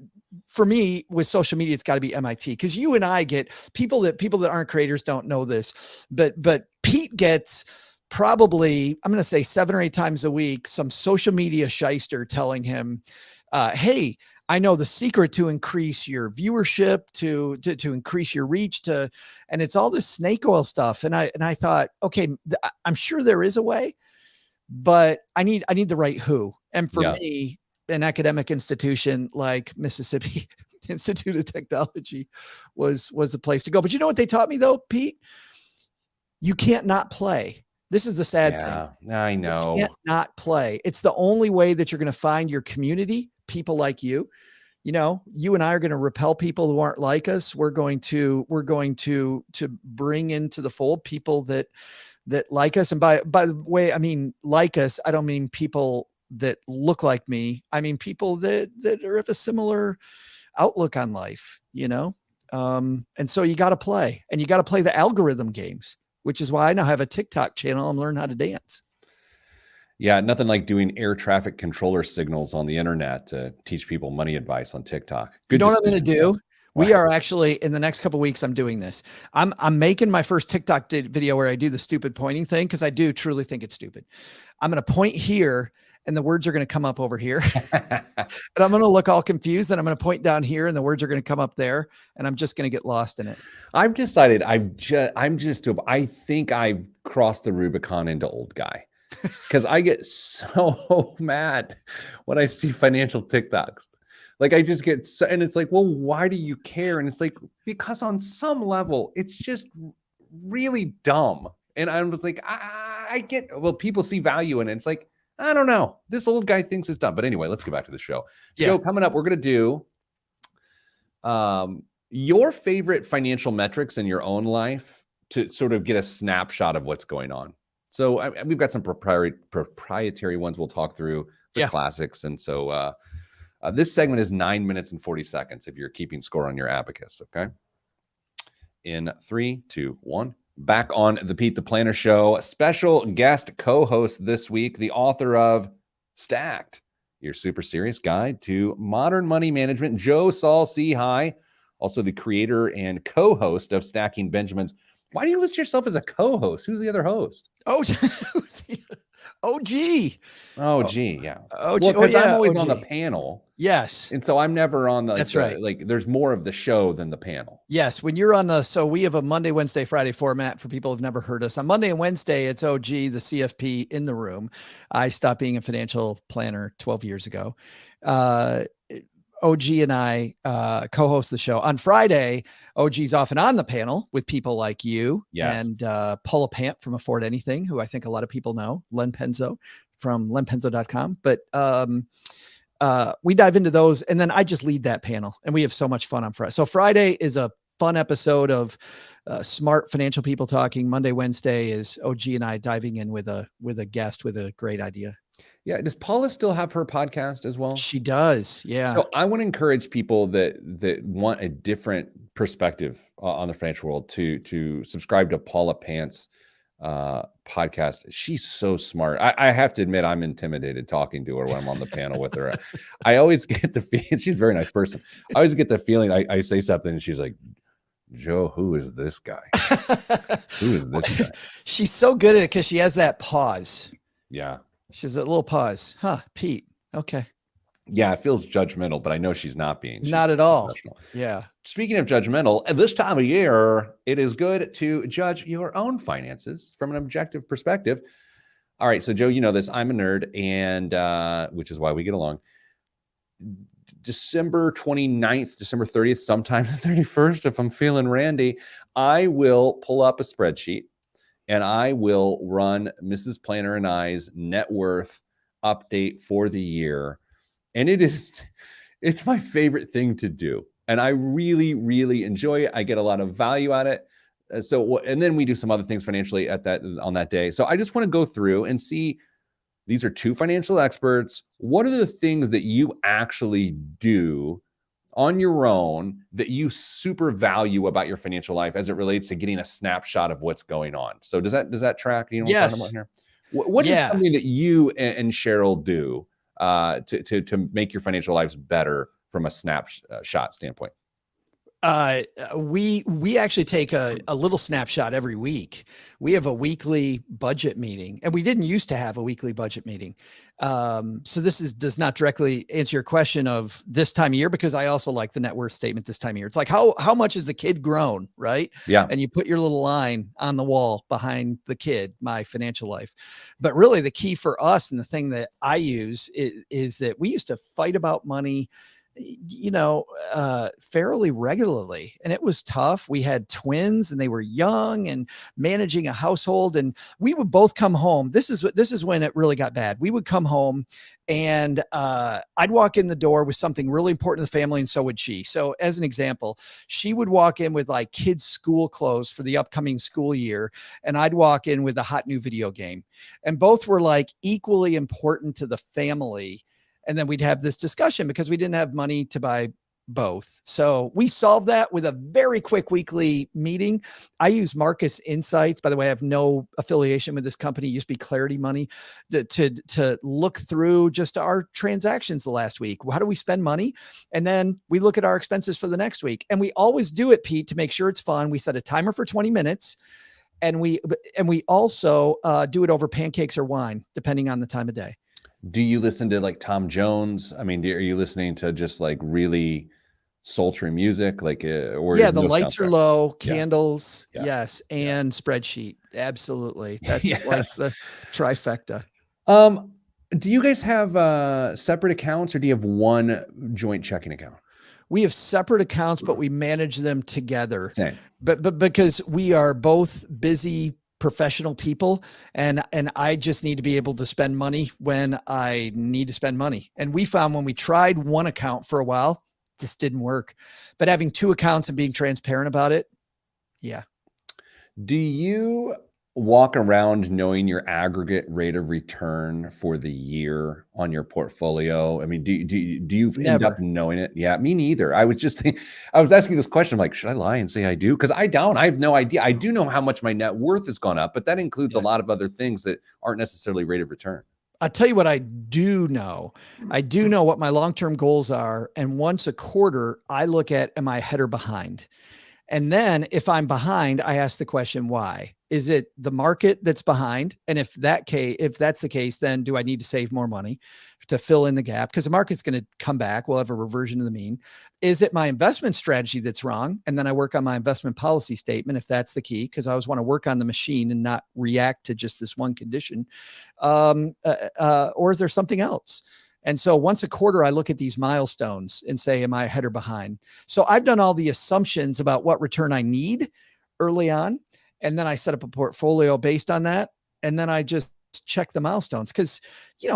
for me with social media, it's got to be MIT, because you and I get people that aren't creators don't know this, but Pete gets probably, I'm going to say 7 or 8 times a week, some social media shyster telling him, hey, I know the secret to increase your viewership, to increase your reach, and it's all this snake oil stuff. And I thought, okay, I'm sure there is a way, but I need the right who. And for me, an academic institution like Mississippi Institute of Technology was the place to go. But you know what they taught me though, Pete? You can't not play. This is the sad thing. I know. You can't not play. It's the only way that you're going to find your community, people like you. You and I are going to repel people who aren't like us. We're going to bring into the fold people that like us. And by the way, I mean like us, I don't mean people that look like me. I mean people that are of a similar outlook on life, and so you got to play, and you got to play the algorithm games, which is why I now have a TikTok channel and learn how to dance. Yeah, nothing like doing air traffic controller signals on the internet to teach people money advice on TikTok. You know what I'm going to do? We are actually, in the next couple of weeks, I'm doing this. I'm making my first TikTok video where I do the stupid pointing thing, because I do truly think it's stupid. I'm going to point here and the words are going to come up over here. And I'm going to look all confused, and I'm going to point down here and the words are going to come up there, and I'm just going to get lost in it. I've decided I think I've crossed the Rubicon into old guy, because I get so mad when I see financial TikToks. Like I just get so, and it's like, well, why do you care? And it's like, because on some level, it's just really dumb. And I was like, I get, well, people see value in it. It's like, I don't know. This old guy thinks it's dumb. But anyway, let's get back to the show. Yeah. Joe, coming up, we're going to do your favorite financial metrics in your own life to sort of get a snapshot of what's going on. So we've got some proprietary ones we'll talk through, the classics. And so this segment is 9 minutes and 40 seconds if you're keeping score on your abacus, okay? In 3, 2, 1. Back on the Pete the Planner Show, special guest co-host this week, the author of Stacked, your super serious guide to modern money management, Joe Saul-Sehy, also the creator and co-host of Stacking Benjamins. Why do you list yourself as a co-host? Who's the other host? OG. Yeah. OG. Well, because I'm always on the panel. Yes. And so I'm never on the, that's right. Like there's more of the show than the panel. Yes. When you're on so we have a Monday, Wednesday, Friday format for people who've never heard us. On Monday and Wednesday, it's OG, the CFP in the room. I stopped being a financial planner 12 years ago. OG and I co-host the show. On Friday, OG's often on the panel with people like you and Paula Pant from Afford Anything, who I think a lot of people know, Len Penzo from lenpenzo.com. But we dive into those, and then I just lead that panel, and we have so much fun on Friday. So Friday is a fun episode of smart financial people talking. Monday, Wednesday is OG and I diving in with a guest with a great idea. Yeah. Does Paula still have her podcast as well? She does. Yeah. So I want to encourage people that want a different perspective on the financial world to subscribe to Paula Pant's podcast. She's so smart. I have to admit, I'm intimidated talking to her when I'm on the panel with her. I always get the feeling, she's a very nice person. I always get the feeling I say something and she's like, Joe, who is this guy? Who is this guy? She's so good at it because she has that pause. Yeah. She's a little pause. Huh, Pete. Okay. Yeah, it feels judgmental, but I know she's not being. She's Not at all. professional. Yeah. Speaking of judgmental, at this time of year, it is good to judge your own finances from an objective perspective. All right, so Joe, you know this. I'm a nerd, and which is why we get along. December 29th, December 30th, sometime the 31st, if I'm feeling randy, I will pull up a spreadsheet and I will run Mrs. Planner and I's net worth update for the year. And it's my favorite thing to do. And I really, really enjoy it. I get a lot of value out of it. And then we do some other things financially on that day. So I just want to go through and see, these are two financial experts. What are the things that you actually do on your own that you super value about your financial life as it relates to getting a snapshot of what's going on? So does that track? You know what I'm talking about here? What is something that you and Cheryl do to make your financial lives better from a snapshot standpoint? We actually take a little snapshot every week. We have a weekly budget meeting, and we didn't used to have a weekly budget meeting. So this does not directly answer your question of this time of year, because I also like the net worth statement this time of year. It's like, how much has the kid grown, right? Yeah. And you put your little line on the wall behind the kid, my financial life. But really the key for us, and the thing that I use is that we used to fight about money, fairly regularly. And it was tough. We had twins and they were young and managing a household, and we would both come home. This is when it really got bad. We would come home and I'd walk in the door with something really important to the family, and so would she. So as an example, she would walk in with like kids' school clothes for the upcoming school year, and I'd walk in with a hot new video game. And both were like equally important to the family. And then we'd have this discussion because we didn't have money to buy both. So we solved that with a very quick weekly meeting. I use Marcus Insights. By the way, I have no affiliation with this company. It used to be Clarity Money, to look through just our transactions the last week. How do we spend money? And then we look at our expenses for the next week. And we always do it, Pete, to make sure it's fun. We set a timer for 20 minutes. And we also do it over pancakes or wine, depending on the time of day. Do you listen to like Tom Jones? I mean, are you listening to just like really sultry music? Like, or the lights are low, candles, Yeah. Yes, and spreadsheet. Absolutely. That's like the trifecta. Do you guys have separate accounts, or do you have one joint checking account? We have separate accounts, but we manage them together. Same. But because we are both busy professional people, and I just need to be able to spend money when I need to spend money. And we found when we tried one account for a while, this didn't work. But having two accounts and being transparent about it, yeah. Do you walk around knowing your aggregate rate of return for the year on your portfolio? I mean, do you end up knowing it? Yeah, me neither. I was asking this question. I'm like, should I lie and say I do? Because I don't. I have no idea. I do know how much my net worth has gone up, but that includes a lot of other things that aren't necessarily rate of return. I'll tell you what I do know. I do know what my long-term goals are. And once a quarter, I look at, am I ahead or behind? And then if I'm behind, I ask the question, why? Is it the market that's behind? And if that's the case, then do I need to save more money to fill in the gap? Because the market's going to come back. We'll have a reversion to the mean. Is it my investment strategy that's wrong? And then I work on my investment policy statement, if that's the key, because I always want to work on the machine and not react to just this one condition. Or is there something else? And so once a quarter, I look at these milestones and say, am I ahead or behind? So I've done all the assumptions about what return I need early on. And then I set up a portfolio based on that. And then I just check the milestones. Because,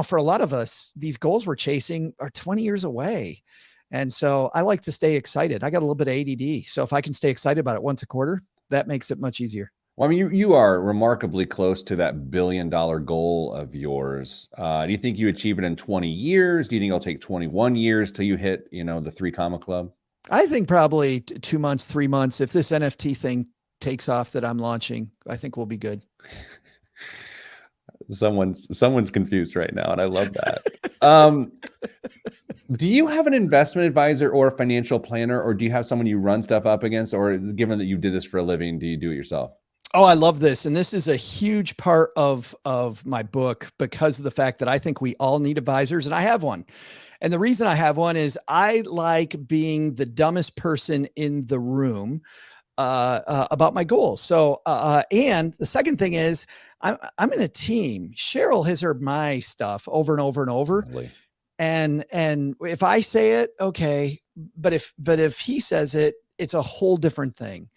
for a lot of us, these goals we're chasing are 20 years away. And so I like to stay excited. I got a little bit of ADD. So if I can stay excited about it once a quarter, that makes it much easier. Well, I mean, you are remarkably close to that $1 billion goal of yours. Do you think you achieve it in 20 years? Do you think it'll take 21 years till you hit, the 3 comma club? I think probably 2 months, 3 months. If this NFT thing takes off that I'm launching, I think we'll be good. Someone's confused right now, and I love that. Do you have an investment advisor or a financial planner, or do you have someone you run stuff up against, or given that you did this for a living, do you do it yourself? Oh, I love this. And this is a huge part of my book because of the fact that I think we all need advisors, and I have one. And the reason I have one is I like being the dumbest person in the room about my goals. So, and the second thing is I'm in a team. Cheryl has heard my stuff over and over and over. Really. And if I say it, okay. But if he says it, it's a whole different thing.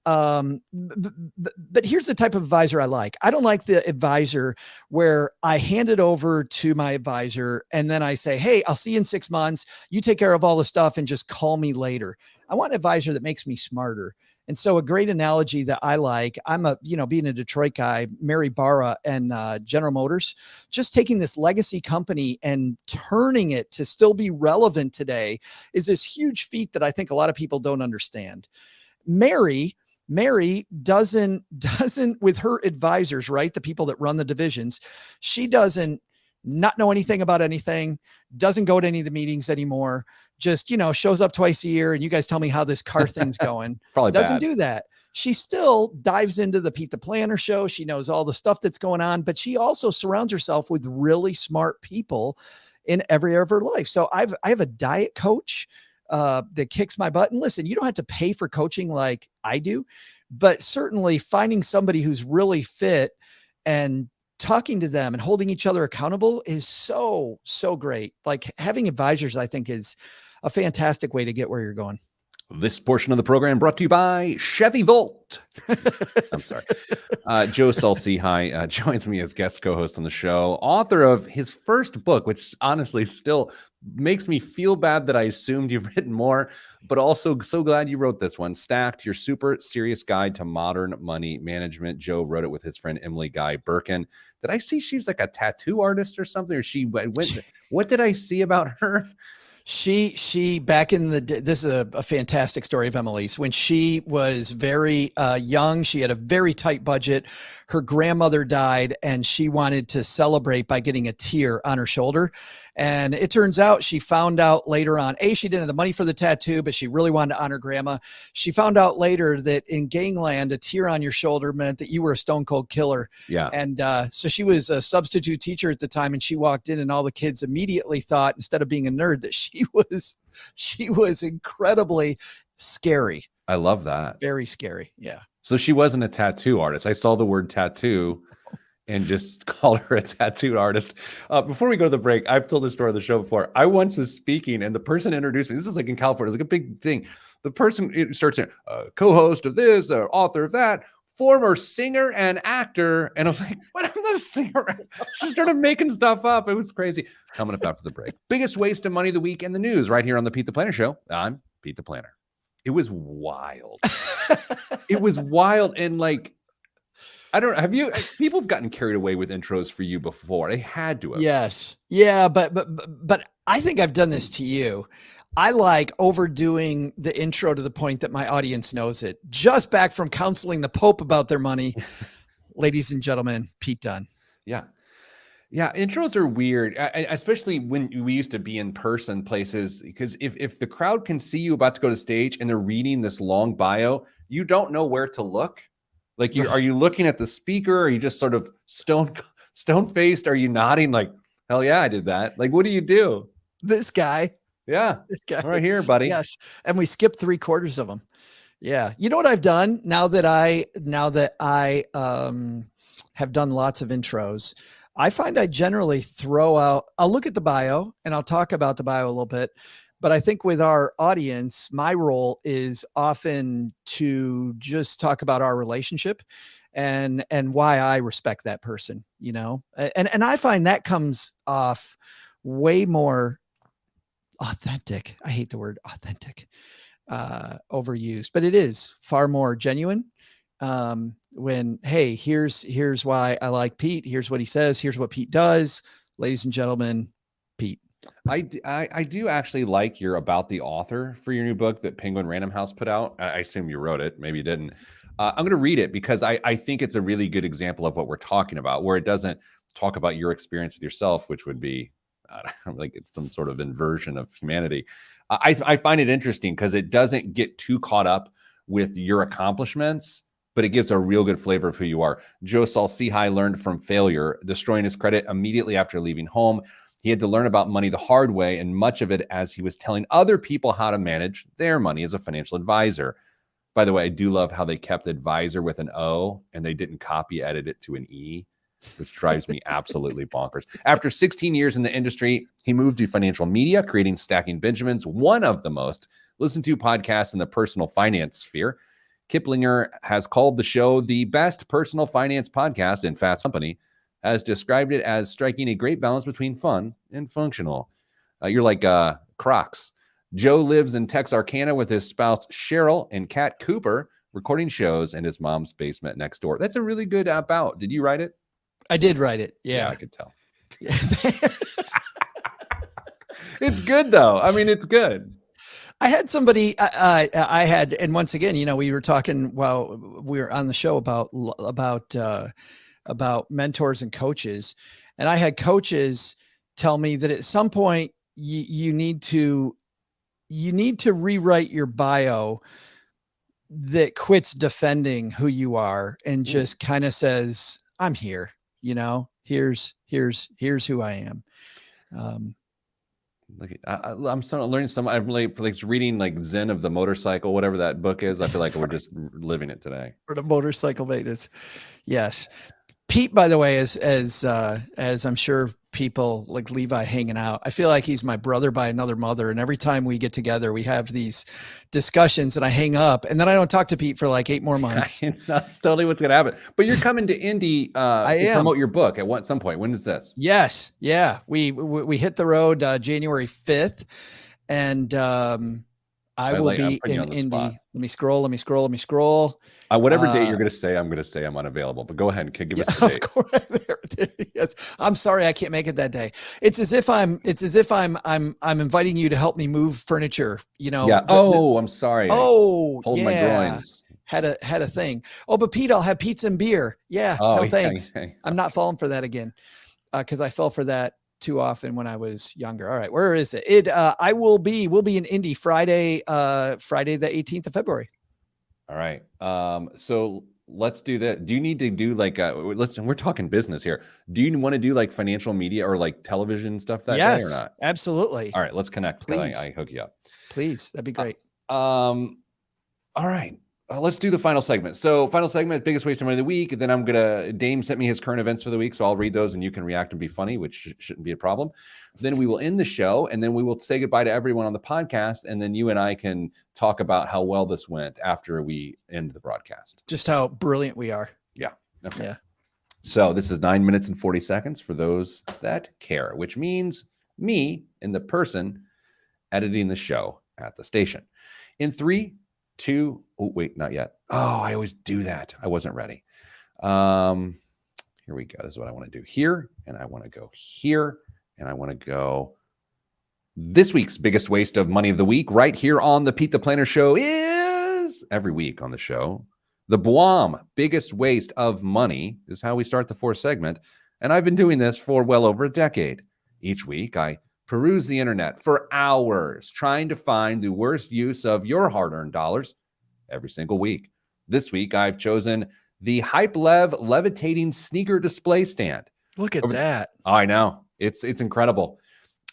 But here's the type of advisor I like. I don't like the advisor where I hand it over to my advisor and then I say, hey, I'll see you in 6 months. You take care of all the stuff and just call me later. I want an advisor that makes me smarter. And so a great analogy that I like, being a Detroit guy, Mary Barra and General Motors, just taking this legacy company and turning it to still be relevant today is this huge feat that I think a lot of people don't understand. Mary doesn't with her advisors, right? The people that run the divisions, she doesn't not know anything about anything, doesn't go to any of the meetings anymore, just, shows up twice a year and you guys tell me how this car thing's going. Probably doesn't bad. do that. She still dives into the Pete the Planner show. She knows all the stuff that's going on, but she also surrounds herself with really smart people in every area of her life. So I have a diet coach that kicks my butt. And listen, you don't have to pay for coaching like I do, but certainly finding somebody who's really fit and talking to them and holding each other accountable is so, so great. Like having advisors, I think, is a fantastic way to get where you're going. This portion of the program brought to you by Chevy Volt. I'm sorry. Joe Saul-Sehy joins me as guest co-host on the show, author of his first book, which honestly still makes me feel bad that I assumed you've written more, but also so glad you wrote this one, Stacked, Your Super Serious Guide to Modern Money Management. Joe wrote it with his friend Emily Guy Birkin. Did I see she's like a tattoo artist or something? Or what did I see about her? She back in the day, this is a fantastic story of Emily's. When she was very young, she had a very tight budget. Her grandmother died and she wanted to celebrate by getting a tear on her shoulder. And it turns out she found out later on, she didn't have the money for the tattoo, but she really wanted to honor grandma. She found out later that in gangland, a tear on your shoulder meant that you were a stone cold killer. Yeah. And so she was a substitute teacher at the time, and she walked in and all the kids immediately thought, instead of being a nerd, that she was incredibly scary. I love that. Very scary. Yeah. So she wasn't a tattoo artist. I saw the word tattoo and just called her a tattoo artist. Before we go to the break, I've told this story on the show before. I once was speaking and the person introduced me. This is like in California. It's like a big thing. The person starts saying, co-host of this, author of that, former singer and actor. And I was like, what? I'm not a singer. She started making stuff up. It was crazy. Coming up after the break. Biggest waste of money of the week in the news right here on the Pete the Planner Show. I'm Pete the Planner. It was wild. It was wild. And like, I don't know. People have gotten carried away with intros for you before. They had to have. Yes. Yeah. But I think I've done this to you. I like overdoing the intro to the point that my audience knows it. Just back from counseling the Pope about their money. Ladies and gentlemen, Pete Dunn. Yeah. Yeah. Intros are weird, especially when we used to be in person places, because if the crowd can see you about to go to stage and they're reading this long bio, you don't know where to look. Like, are you looking at the speaker? Are you just sort of stone-faced? Are you nodding like, hell yeah, I did that? Like, what do you do? This guy. Yeah. This guy. Right here, buddy. Yes. And we skipped 3/4 of them. Yeah. You know what I've done now that I have done lots of intros? I find I generally I'll look at the bio and I'll talk about the bio a little bit. But I think with our audience, my role is often to just talk about our relationship and why I respect that person, and I find that comes off way more authentic. I hate the word authentic, overused, but it is far more genuine. When, hey, here's why I like Pete. Here's what he says. Here's what Pete does. Ladies and gentlemen, Pete. I do actually like your about the author for your new book that Penguin Random House put out. I assume you wrote it. Maybe you didn't. I'm going to read it because I think it's a really good example of what we're talking about, where it doesn't talk about your experience with yourself, which would be like it's some sort of inversion of humanity. I find it interesting because it doesn't get too caught up with your accomplishments, but it gives a real good flavor of who you are. Joe Saul-Sehy learned from failure, destroying his credit immediately after leaving home. He had to learn about money the hard way, and much of it as he was telling other people how to manage their money as a financial advisor. By the way, I do love how they kept advisor with an O and they didn't copy edit it to an E, which drives me absolutely bonkers. After 16 years in the industry, he moved to financial media, creating Stacking Benjamins, one of the most listened to podcasts in the personal finance sphere. Kiplinger has called the show the best personal finance podcast in Fast Company, has described it as striking a great balance between fun and functional. You're like Crocs. Joe lives in Texarkana with his spouse Cheryl and Kat Cooper, recording shows in his mom's basement next door. That's a really good about. Did you write it? I did write it. Yeah, I could tell. It's good though. I mean, it's good. I had somebody I had, and once again, you know, we were talking while we were on the show about mentors and coaches, and I had coaches tell me that at some point you need to rewrite your bio that quits defending who you are and just kind of says, I'm here, you know, here's who I am. Look, I'm starting to learn some. I'm like reading like Zen of the Motorcycle, whatever that book is. I feel like we're just living it today. For the motorcycle maintenance. Yes. Pete, by the way, as I'm sure people like Levi hanging out, I feel like he's my brother by another mother. And every time we get together, we have these discussions and I hang up and then I don't talk to Pete for like 8 more months. That's totally what's going to happen. But you're coming to Indy to promote your book at some point. When is this? Yes. Yeah. We hit the road January 5th and I will be in Indy. Let me scroll. Whatever date you're going to say, I'm going to say I'm unavailable. But go ahead and give us the date. Of course, there it is. Yes. I'm sorry I can't make it that day. It's as if I'm inviting you to help me move furniture. You know. Yeah. I'm sorry. Oh, hold my groins. Had a thing. Oh, but Pete, I'll have pizza and beer. Yeah. No thanks. Yeah. I'm not falling for that again because I fell for that too often when I was younger. All right, where is it? We'll be in Indy Friday the 18th of February. All right. So let's do that. Do you need to do like we're talking business here. Do you want to do like financial media or like television stuff that day or not? Absolutely. All right, let's connect. Please. I hook you up. Please. That'd be great. All right. Let's do the final segment. So final segment, biggest waste of money of the week. Then Dame sent me his current events for the week. So I'll read those and you can react and be funny, which shouldn't be a problem. Then we will end the show and then we will say goodbye to everyone on the podcast. And then you and I can talk about how well this went after we end the broadcast. Just how brilliant we are. Yeah. Okay. Yeah. So this is 9 minutes and 40 seconds for those that care, which means me and the person editing the show at the station. In 3, 2, oh wait, not yet. Oh, I always do that. I wasn't ready. Here we go. This is what I want to do here. And I want to go here. And I want to go. This week's biggest waste of money of the week right here on the Pete the Planner Show is every week on the show. The BWOM biggest waste of money is how we start the 4th segment. And I've been doing this for well over a decade. Each week, I peruse the internet for hours trying to find the worst use of your hard-earned dollars every single week. This week, I've chosen the HypeLev levitating sneaker display stand. Look at that. I know. It's incredible.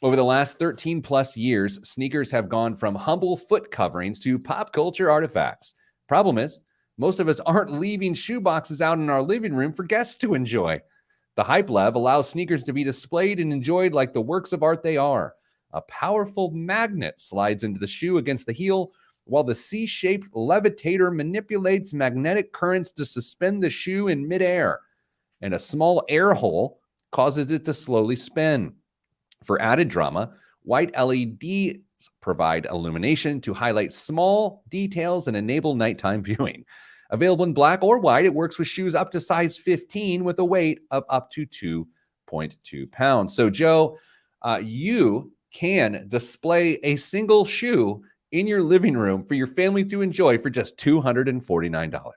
Over the last 13 plus years, sneakers have gone from humble foot coverings to pop culture artifacts. Problem is, most of us aren't leaving shoe boxes out in our living room for guests to enjoy. The HypeLev allows sneakers to be displayed and enjoyed like the works of art they are. A powerful magnet slides into the shoe against the heel, while the C-shaped levitator manipulates magnetic currents to suspend the shoe in midair. And a small air hole causes it to slowly spin. For added drama, white LEDs provide illumination to highlight small details and enable nighttime viewing. Available in black or white, it works with shoes up to size 15 with a weight of up to 2.2 pounds. So, Joe, you can display a single shoe in your living room for your family to enjoy for just $249.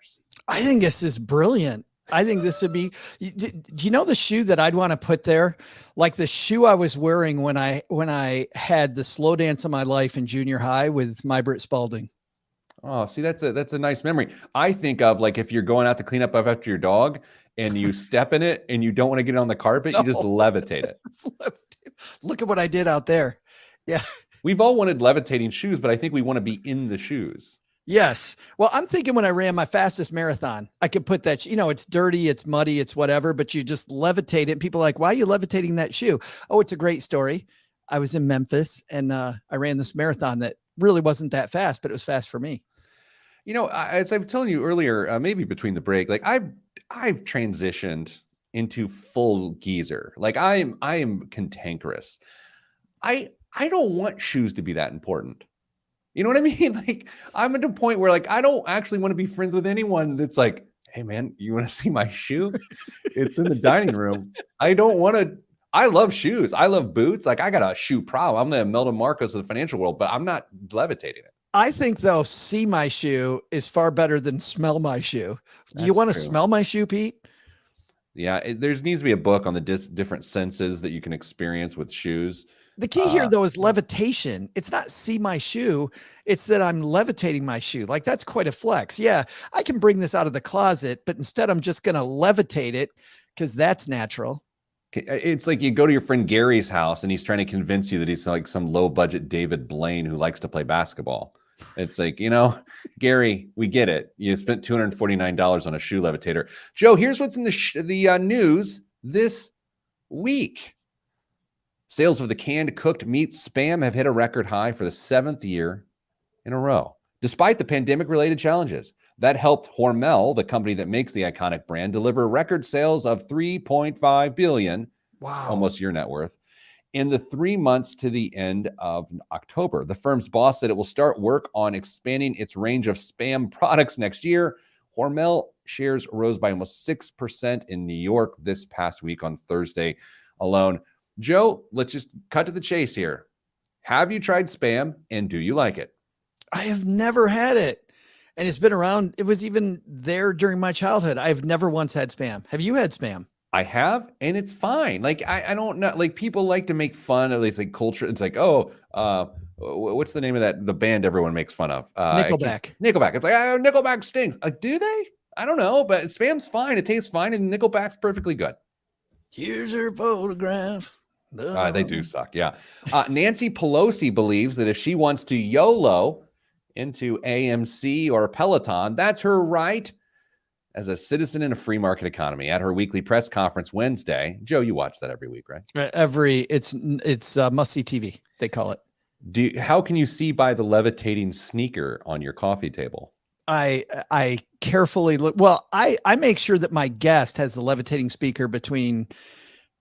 I think this is brilliant. I think this would be, do you know the shoe that I'd want to put there? Like the shoe I was wearing when I had the slow dance of my life in junior high with my Britt Spalding. Oh, see, that's a nice memory. I think of like if you're going out to clean up after your dog and you step in it and you don't want to get it on the carpet, you just No. levitate it. Look at what I did out there. Yeah. We've all wanted levitating shoes, but I think we want to be in the shoes. Yes. Well, I'm thinking when I ran my fastest marathon, I could put that, it's dirty, it's muddy, it's whatever, but you just levitate it. People are like, why are you levitating that shoe? Oh, it's a great story. I was in Memphis and I ran this marathon that really wasn't that fast, but it was fast for me. As I've told you earlier, maybe between the break, like I've transitioned into full geezer. Like I am cantankerous. I don't want shoes to be that important. You know what I mean? Like I'm at a point where like I don't actually want to be friends with anyone that's like, hey man, you want to see my shoe? It's in the dining room. I don't want to. I love shoes. I love boots. Like I got a shoe problem. I'm the Melda Marcos of the financial world, but I'm not levitating it. I think though, see my shoe is far better than smell my shoe. Do you want to smell my shoe, Pete? Yeah, there needs to be a book on the different senses that you can experience with shoes. The key here though is levitation. It's not see my shoe. It's that I'm levitating my shoe. Like that's quite a flex. Yeah, I can bring this out of the closet, but instead I'm just going to levitate it because that's natural. It's like you go to your friend Gary's house and he's trying to convince you that he's like some low budget David Blaine who likes to play basketball. It's like, Gary, we get it. You spent $249 on a shoe levitator. Joe, here's what's in the news this week. Sales of the canned cooked meat Spam have hit a record high for the 7th year in a row, despite the pandemic-related challenges. That helped Hormel, the company that makes the iconic brand, deliver record sales of $3.5 billion, wow, almost your net worth, in the 3 months to the end of October. The firm's boss said it will start work on expanding its range of Spam products next year. Hormel shares rose by almost 6% in New York this past week on Thursday alone. Joe, let's just cut to the chase here. Have you tried Spam and do you like it? I have never had it. And it's been around. It was even there during my childhood. I've never once had Spam. Have you had Spam? I have, and it's fine. Like, I don't know. Like, people like to make fun of these like culture. It's like, what's the name of the band everyone makes fun of? Nickelback. Nickelback. It's like, Nickelback stinks. Do they? I don't know, but Spam's fine. It tastes fine, and Nickelback's perfectly good. Here's her photograph. They do suck, yeah. Nancy Pelosi believes that if she wants to YOLO into AMC or Peloton, that's her right as a citizen in a free market economy. At her weekly press conference Wednesday, Joe, you watch that every week, right? It's must-see TV, they call it. How can you see by the levitating sneaker on your coffee table? I carefully look. Well, I make sure that my guest has the levitating speaker between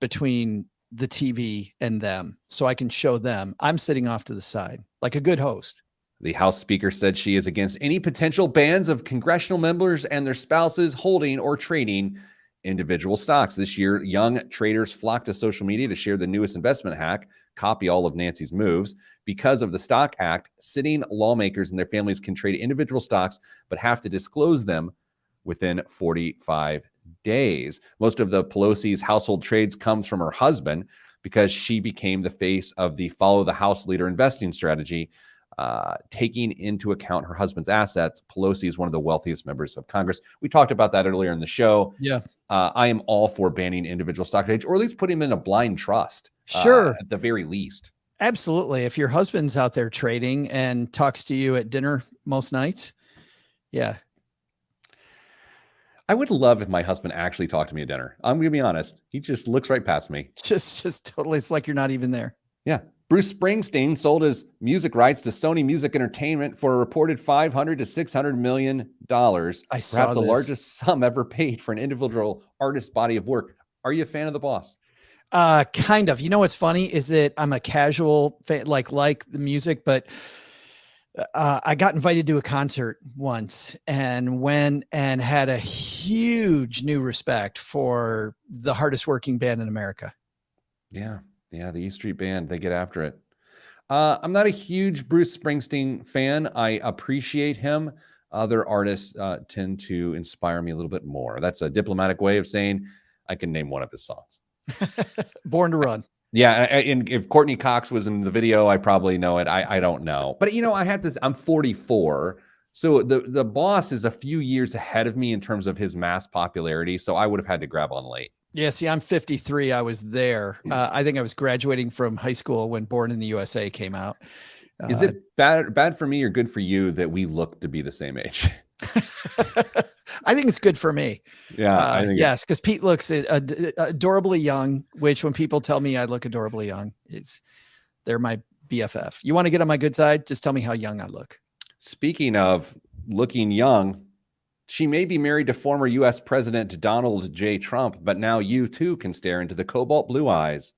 the TV and them, so I can show them. I'm sitting off to the side like a good host. The House Speaker said she is against any potential bans of congressional members and their spouses holding or trading individual stocks. This year, young traders flocked to social media to share the newest investment hack, copy all of Nancy's moves. Because of the Stock Act, sitting lawmakers and their families can trade individual stocks, but have to disclose them within 45 days. Most of the Pelosi's household trades comes from her husband because she became the face of the Follow the House Leader investing strategy. Taking into account her husband's assets, Pelosi is one of the wealthiest members of Congress. We talked about that earlier in the show. Yeah. I am all for banning individual stock trades, or at least putting them in a blind trust. Sure. At the very least. Absolutely. If your husband's out there trading and talks to you at dinner most nights. Yeah. I would love if my husband actually talked to me at dinner. I'm going to be honest. He just looks right past me. Just totally. It's like you're not even there. Yeah. Bruce Springsteen sold his music rights to Sony Music Entertainment for a reported $500 to $600 million. Perhaps the largest sum ever paid for an individual artist's body of work. Are you a fan of the boss? Kind of. You know what's funny is that I'm a casual fan, like the music, but I got invited to a concert once and went and had a huge new respect for the hardest working band in America. Yeah. Yeah, the E Street Band, they get after it. I'm not a huge Bruce Springsteen fan. I appreciate him. Other artists tend to inspire me a little bit more. That's a diplomatic way of saying I can name one of his songs. Born to Run. Yeah, and if Courtney Cox was in the video, I probably know it. I don't know. But, I had this. I'm 44, So the boss is a few years ahead of me in terms of his mass popularity. So I would have had to grab on late. Yeah, see, I'm 53. I was there. I think I was graduating from high school when Born in the USA came out. Is it bad for me or good for you that we look to be the same age? I think it's good for me. Yeah, I think yes, because Pete looks adorably young, which when people tell me I look adorably young, they're my BFF. You want to get on my good side? Just tell me how young I look. Speaking of looking young, she may be married to former U.S. President Donald J. Trump, but now you too can stare into the cobalt blue eyes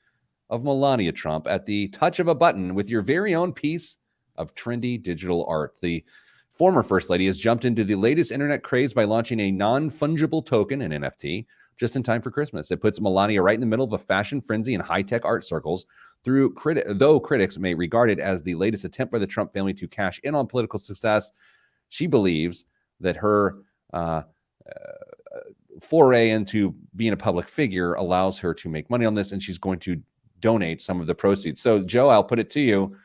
of Melania Trump at the touch of a button with your very own piece of trendy digital art. The former First Lady has jumped into the latest internet craze by launching a non-fungible token, an NFT, just in time for Christmas. It puts Melania right in the middle of a fashion frenzy in high-tech art circles, though critics may regard it as the latest attempt by the Trump family to cash in on political success. She believes that her foray into being a public figure allows her to make money on this, and she's going to donate some of the proceeds. So, Joe, I'll put it to you.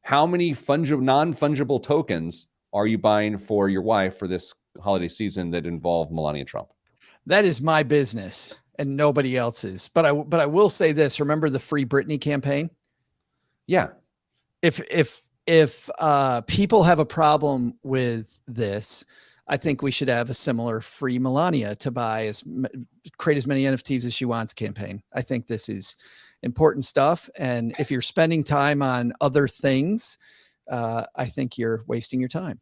How many non-fungible tokens are you buying for your wife for this holiday season that involve Melania Trump? That is my business and nobody else's. But I will say this. Remember the Free Britney campaign? Yeah. If people have a problem with this, I think we should have a similar Free Melania to create as many NFTs as she wants campaign. I think this is important stuff. And if you're spending time on other things, I think you're wasting your time.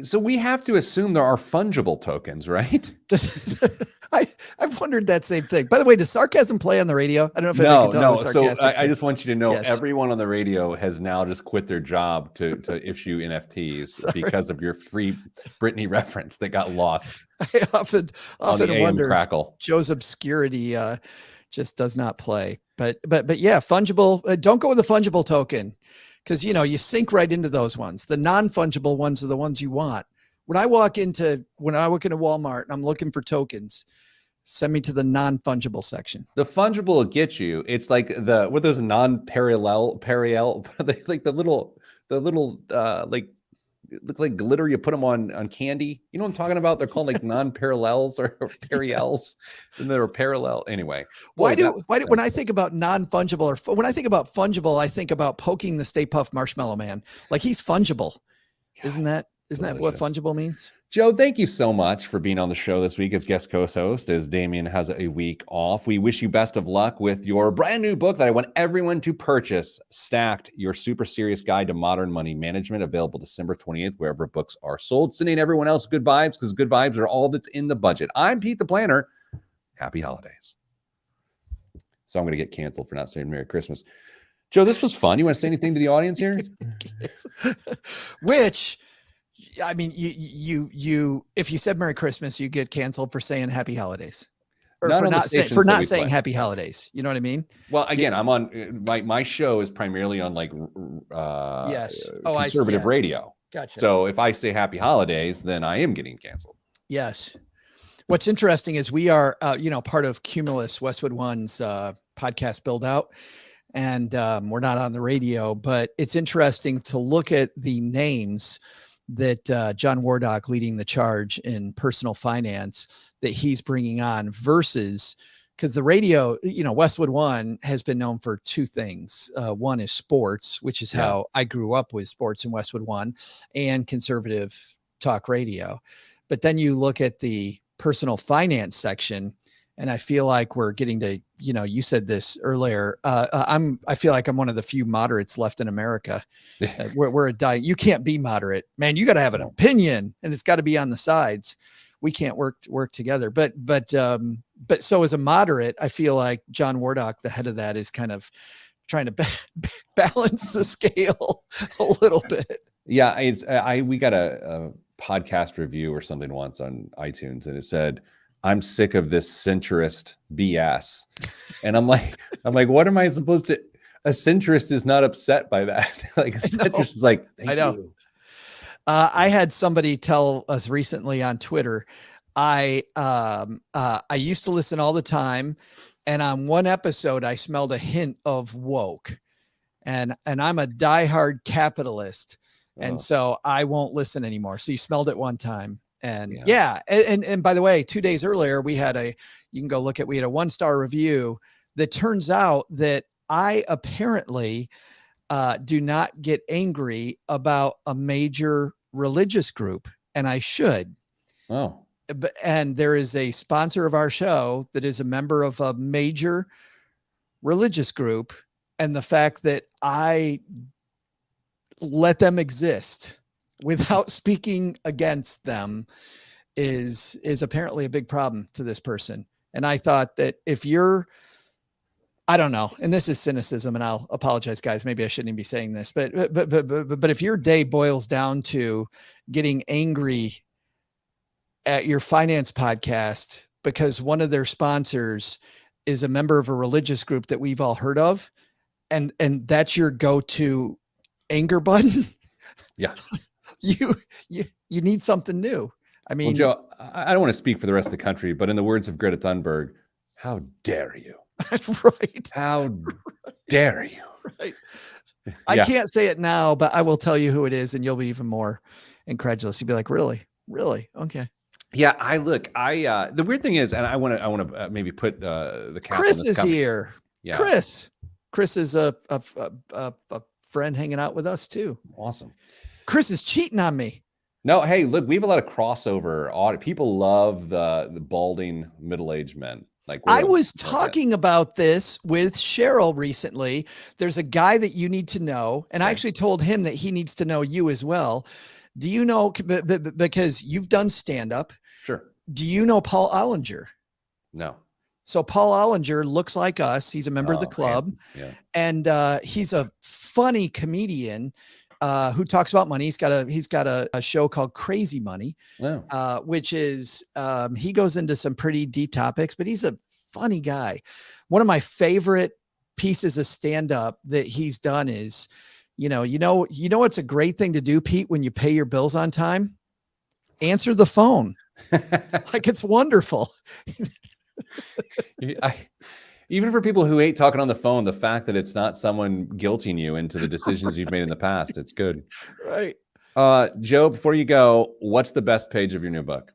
So we have to assume there are fungible tokens, right? I've wondered that same thing. By the way, does sarcasm play on the radio? I don't know if I can tell. So I just want you to know, everyone on the radio has now just quit their job to issue NFTs because of your Free Britney reference that got lost. I often wonder crackle. Joe's obscurity just does not play. But yeah, fungible. Don't go with the fungible token. Because, you sink right into those ones. The non-fungible ones are the ones you want. When I walk into Walmart and I'm looking for tokens, send me to the non-fungible section. The fungible will get you. It's like what those non-parallel, like the little like look like glitter. You put them on candy. You know what I'm talking about? They're called like non-parallels or parallels, and they're parallel anyway. Why do when I think about non-fungible or when I think about fungible, I think about poking the Stay Puft Marshmallow Man. Like he's fungible. God, isn't that what fungible means? Joe, thank you so much for being on the show this week as guest co-host, as Damien has a week off. We wish you best of luck with your brand new book that I want everyone to purchase, Stacked, Your Super Serious Guide to Modern Money Management, available December 28th, wherever books are sold. Sending everyone else good vibes, because good vibes are all that's in the budget. I'm Pete the Planner. Happy holidays. So I'm going to get canceled for not saying Merry Christmas. Joe, this was fun. You want to say anything to the audience here? Which... I mean, you if you said Merry Christmas, you get canceled for saying Happy Holidays, or for not saying Happy Holidays. You know what I mean? Well, again, I'm on my show is primarily on like conservative radio. Gotcha. So if I say Happy Holidays, then I am getting canceled. Yes. What's interesting is we are part of Cumulus, Westwood One's podcast build out. And we're not on the radio, but it's interesting to look at the names that John Wardock leading the charge in personal finance that he's bringing on versus, because the radio, Westwood One has been known for two things. One is sports, which is how I grew up with sports in Westwood One, and conservative talk radio. But then you look at the personal finance section, and I feel like we're getting to, you said this earlier. I feel like I'm one of the few moderates left in America. We're a diet. You can't be moderate, man. You got to have an opinion, and it's got to be on the sides. We can't work together. But so as a moderate, I feel like John Wardock, the head of that, is kind of trying to balance the scale a little bit. Yeah, we got a podcast review or something once on iTunes, and it said, I'm sick of this centrist BS. And I'm like, what am I supposed to? A centrist is not upset by that. Like a centrist is like, thank you. I had somebody tell us recently on Twitter, I used to listen all the time, and on one episode I smelled a hint of woke, and I'm a diehard capitalist. And Oh, so I won't listen anymore. So you smelled it one time. And and by the way, 2 days earlier, we had you can go look at, we had a 1-star review that turns out that I apparently do not get angry about a major religious group, and I should. Oh, And there is a sponsor of our show that is a member of a major religious group. And the fact that I let them exist without speaking against them is apparently a big problem to this person. And I thought that if you're, I don't know, and this is cynicism, and I'll apologize, guys, maybe I shouldn't even be saying this, but if your day boils down to getting angry at your finance podcast because one of their sponsors is a member of a religious group that we've all heard of, and that's your go-to anger button, yeah. you need something new. I mean, Well, Joe, I don't want to speak for the rest of the country, but in the words of Greta Thunberg, how dare you? right. How dare you? Right. I can't say it now, but I will tell you who it is, and you'll be even more incredulous. You'll be like, really? Okay. Yeah, the weird thing is, and I want to maybe put the cap Chris on this is here. Yeah. Chris is a friend hanging out with us too. Awesome. Chris is cheating on me. No, hey, look, we have a lot of crossover. People love the balding middle-aged men. Like, I was talking about this with Cheryl recently. There's a guy that you need to know, and I actually told him that he needs to know you as well. Do you know, because you've done stand-up? Sure. Do you know Paul Ollinger? No. So Paul Ollinger looks like us. He's a member of the club. Yeah. And he's a funny comedian who talks about money. He's got a show called Crazy Money, which is he goes into some pretty deep topics, but he's a funny guy. One of my favorite pieces of stand-up that he's done is, you know, what's a great thing to do, Pete, when you pay your bills on time? Answer the phone. Like, it's wonderful. Even for people who hate talking on the phone, the fact that it's not someone guilting you into the decisions you've made in the past, it's good. Right. Joe, before you go, what's the best page of your new book?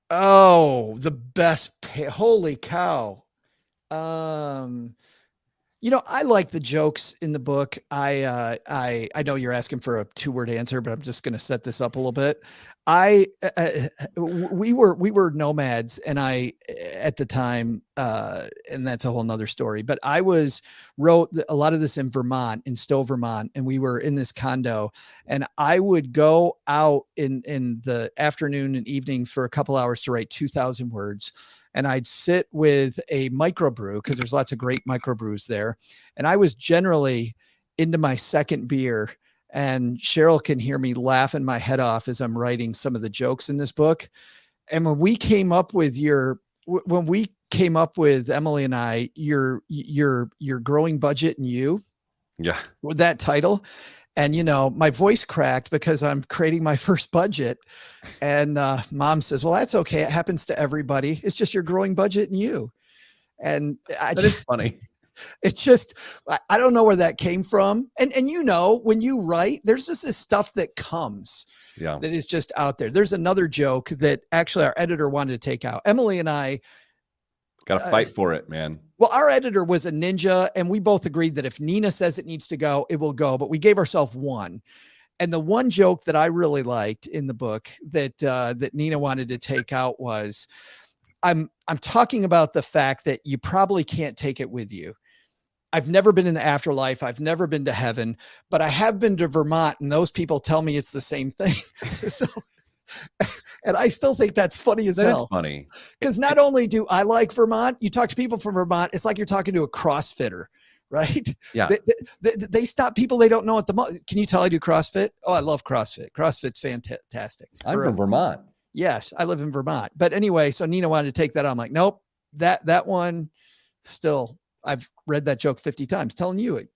Oh, the best. Holy cow. You know, I like the jokes in the book. I know you're asking for a 2-word answer, but I'm just going to set this up a little bit. We were nomads, and at the time, and that's a whole nother story, but I wrote a lot of this in Vermont, in Stowe, Vermont. And we were in this condo, and I would go out in the afternoon and evening for a couple hours to write 2,000 words. And I'd sit with a microbrew, because there's lots of great microbrews there. And I was generally into my second beer, and Cheryl can hear me laughing my head off as I'm writing some of the jokes in this book. And when we came up with Emily and I, your growing budget and you, with that title. And, you know, my voice cracked because I'm creating my first budget. And Mom says, well, that's okay. It happens to everybody. It's just your growing budget and you. And that is funny. It's just, I don't know where that came from. And you know, when you write, there's just this stuff that comes that is just out there. There's another joke that actually our editor wanted to take out. Emily and I got to fight for it, man. Well, our editor was a ninja, and we both agreed that if Nina says it needs to go, it will go. But we gave ourselves one. And the one joke that I really liked in the book that Nina wanted to take out was, I'm talking about the fact that you probably can't take it with you. I've never been in the afterlife. I've never been to heaven, but I have been to Vermont, and those people tell me it's the same thing. So, and I still think that's funny as hell. That's funny. Because not only do I like Vermont, you talk to people from Vermont, it's like you're talking to a CrossFitter, right? Yeah. They stop people they don't know at the moment. Can you tell I do CrossFit? Oh, I love CrossFit. CrossFit's fantastic. I'm from Vermont. Yes, I live in Vermont. But anyway, so Nina wanted to take that on. I'm like, nope, that one still, I've read that joke 50 times, telling you it.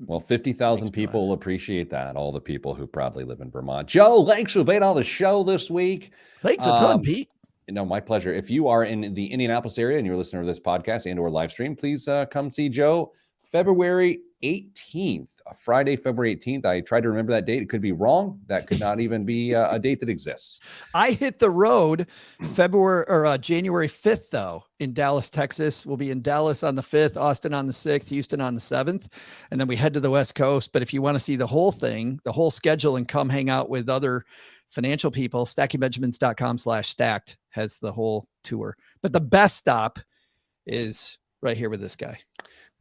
Well, 50,000 people will appreciate that. All the people who probably live in Vermont. Joe, thanks for being on the show this week. Thanks a ton, Pete. No, my pleasure. If you are in the Indianapolis area and you're a listener to this podcast and or live stream, please come see Joe February 18th Friday, February 18th. I tried to remember that date. It could be wrong. That could not even be a date that exists. I hit the road January 5th, though, in Dallas, Texas. We'll be in Dallas on the 5th, Austin on the 6th, Houston on the 7th, and then we head to the West Coast. But if you want to see the whole thing, the whole schedule, and come hang out with other financial people, stackingbenjamins.com/stacked has the whole tour. But the best stop is right here with this guy.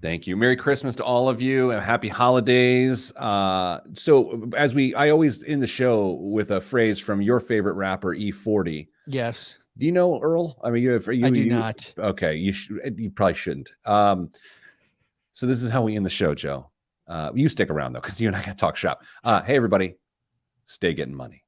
Thank you. Merry Christmas to all of you and happy holidays. So I always end the show with a phrase from your favorite rapper, E40. Yes. Do you know Earl? I mean, I do not. Okay. You probably shouldn't. So this is how we end the show, Joe. You stick around though, because you and I got to talk shop. Hey everybody, stay getting money.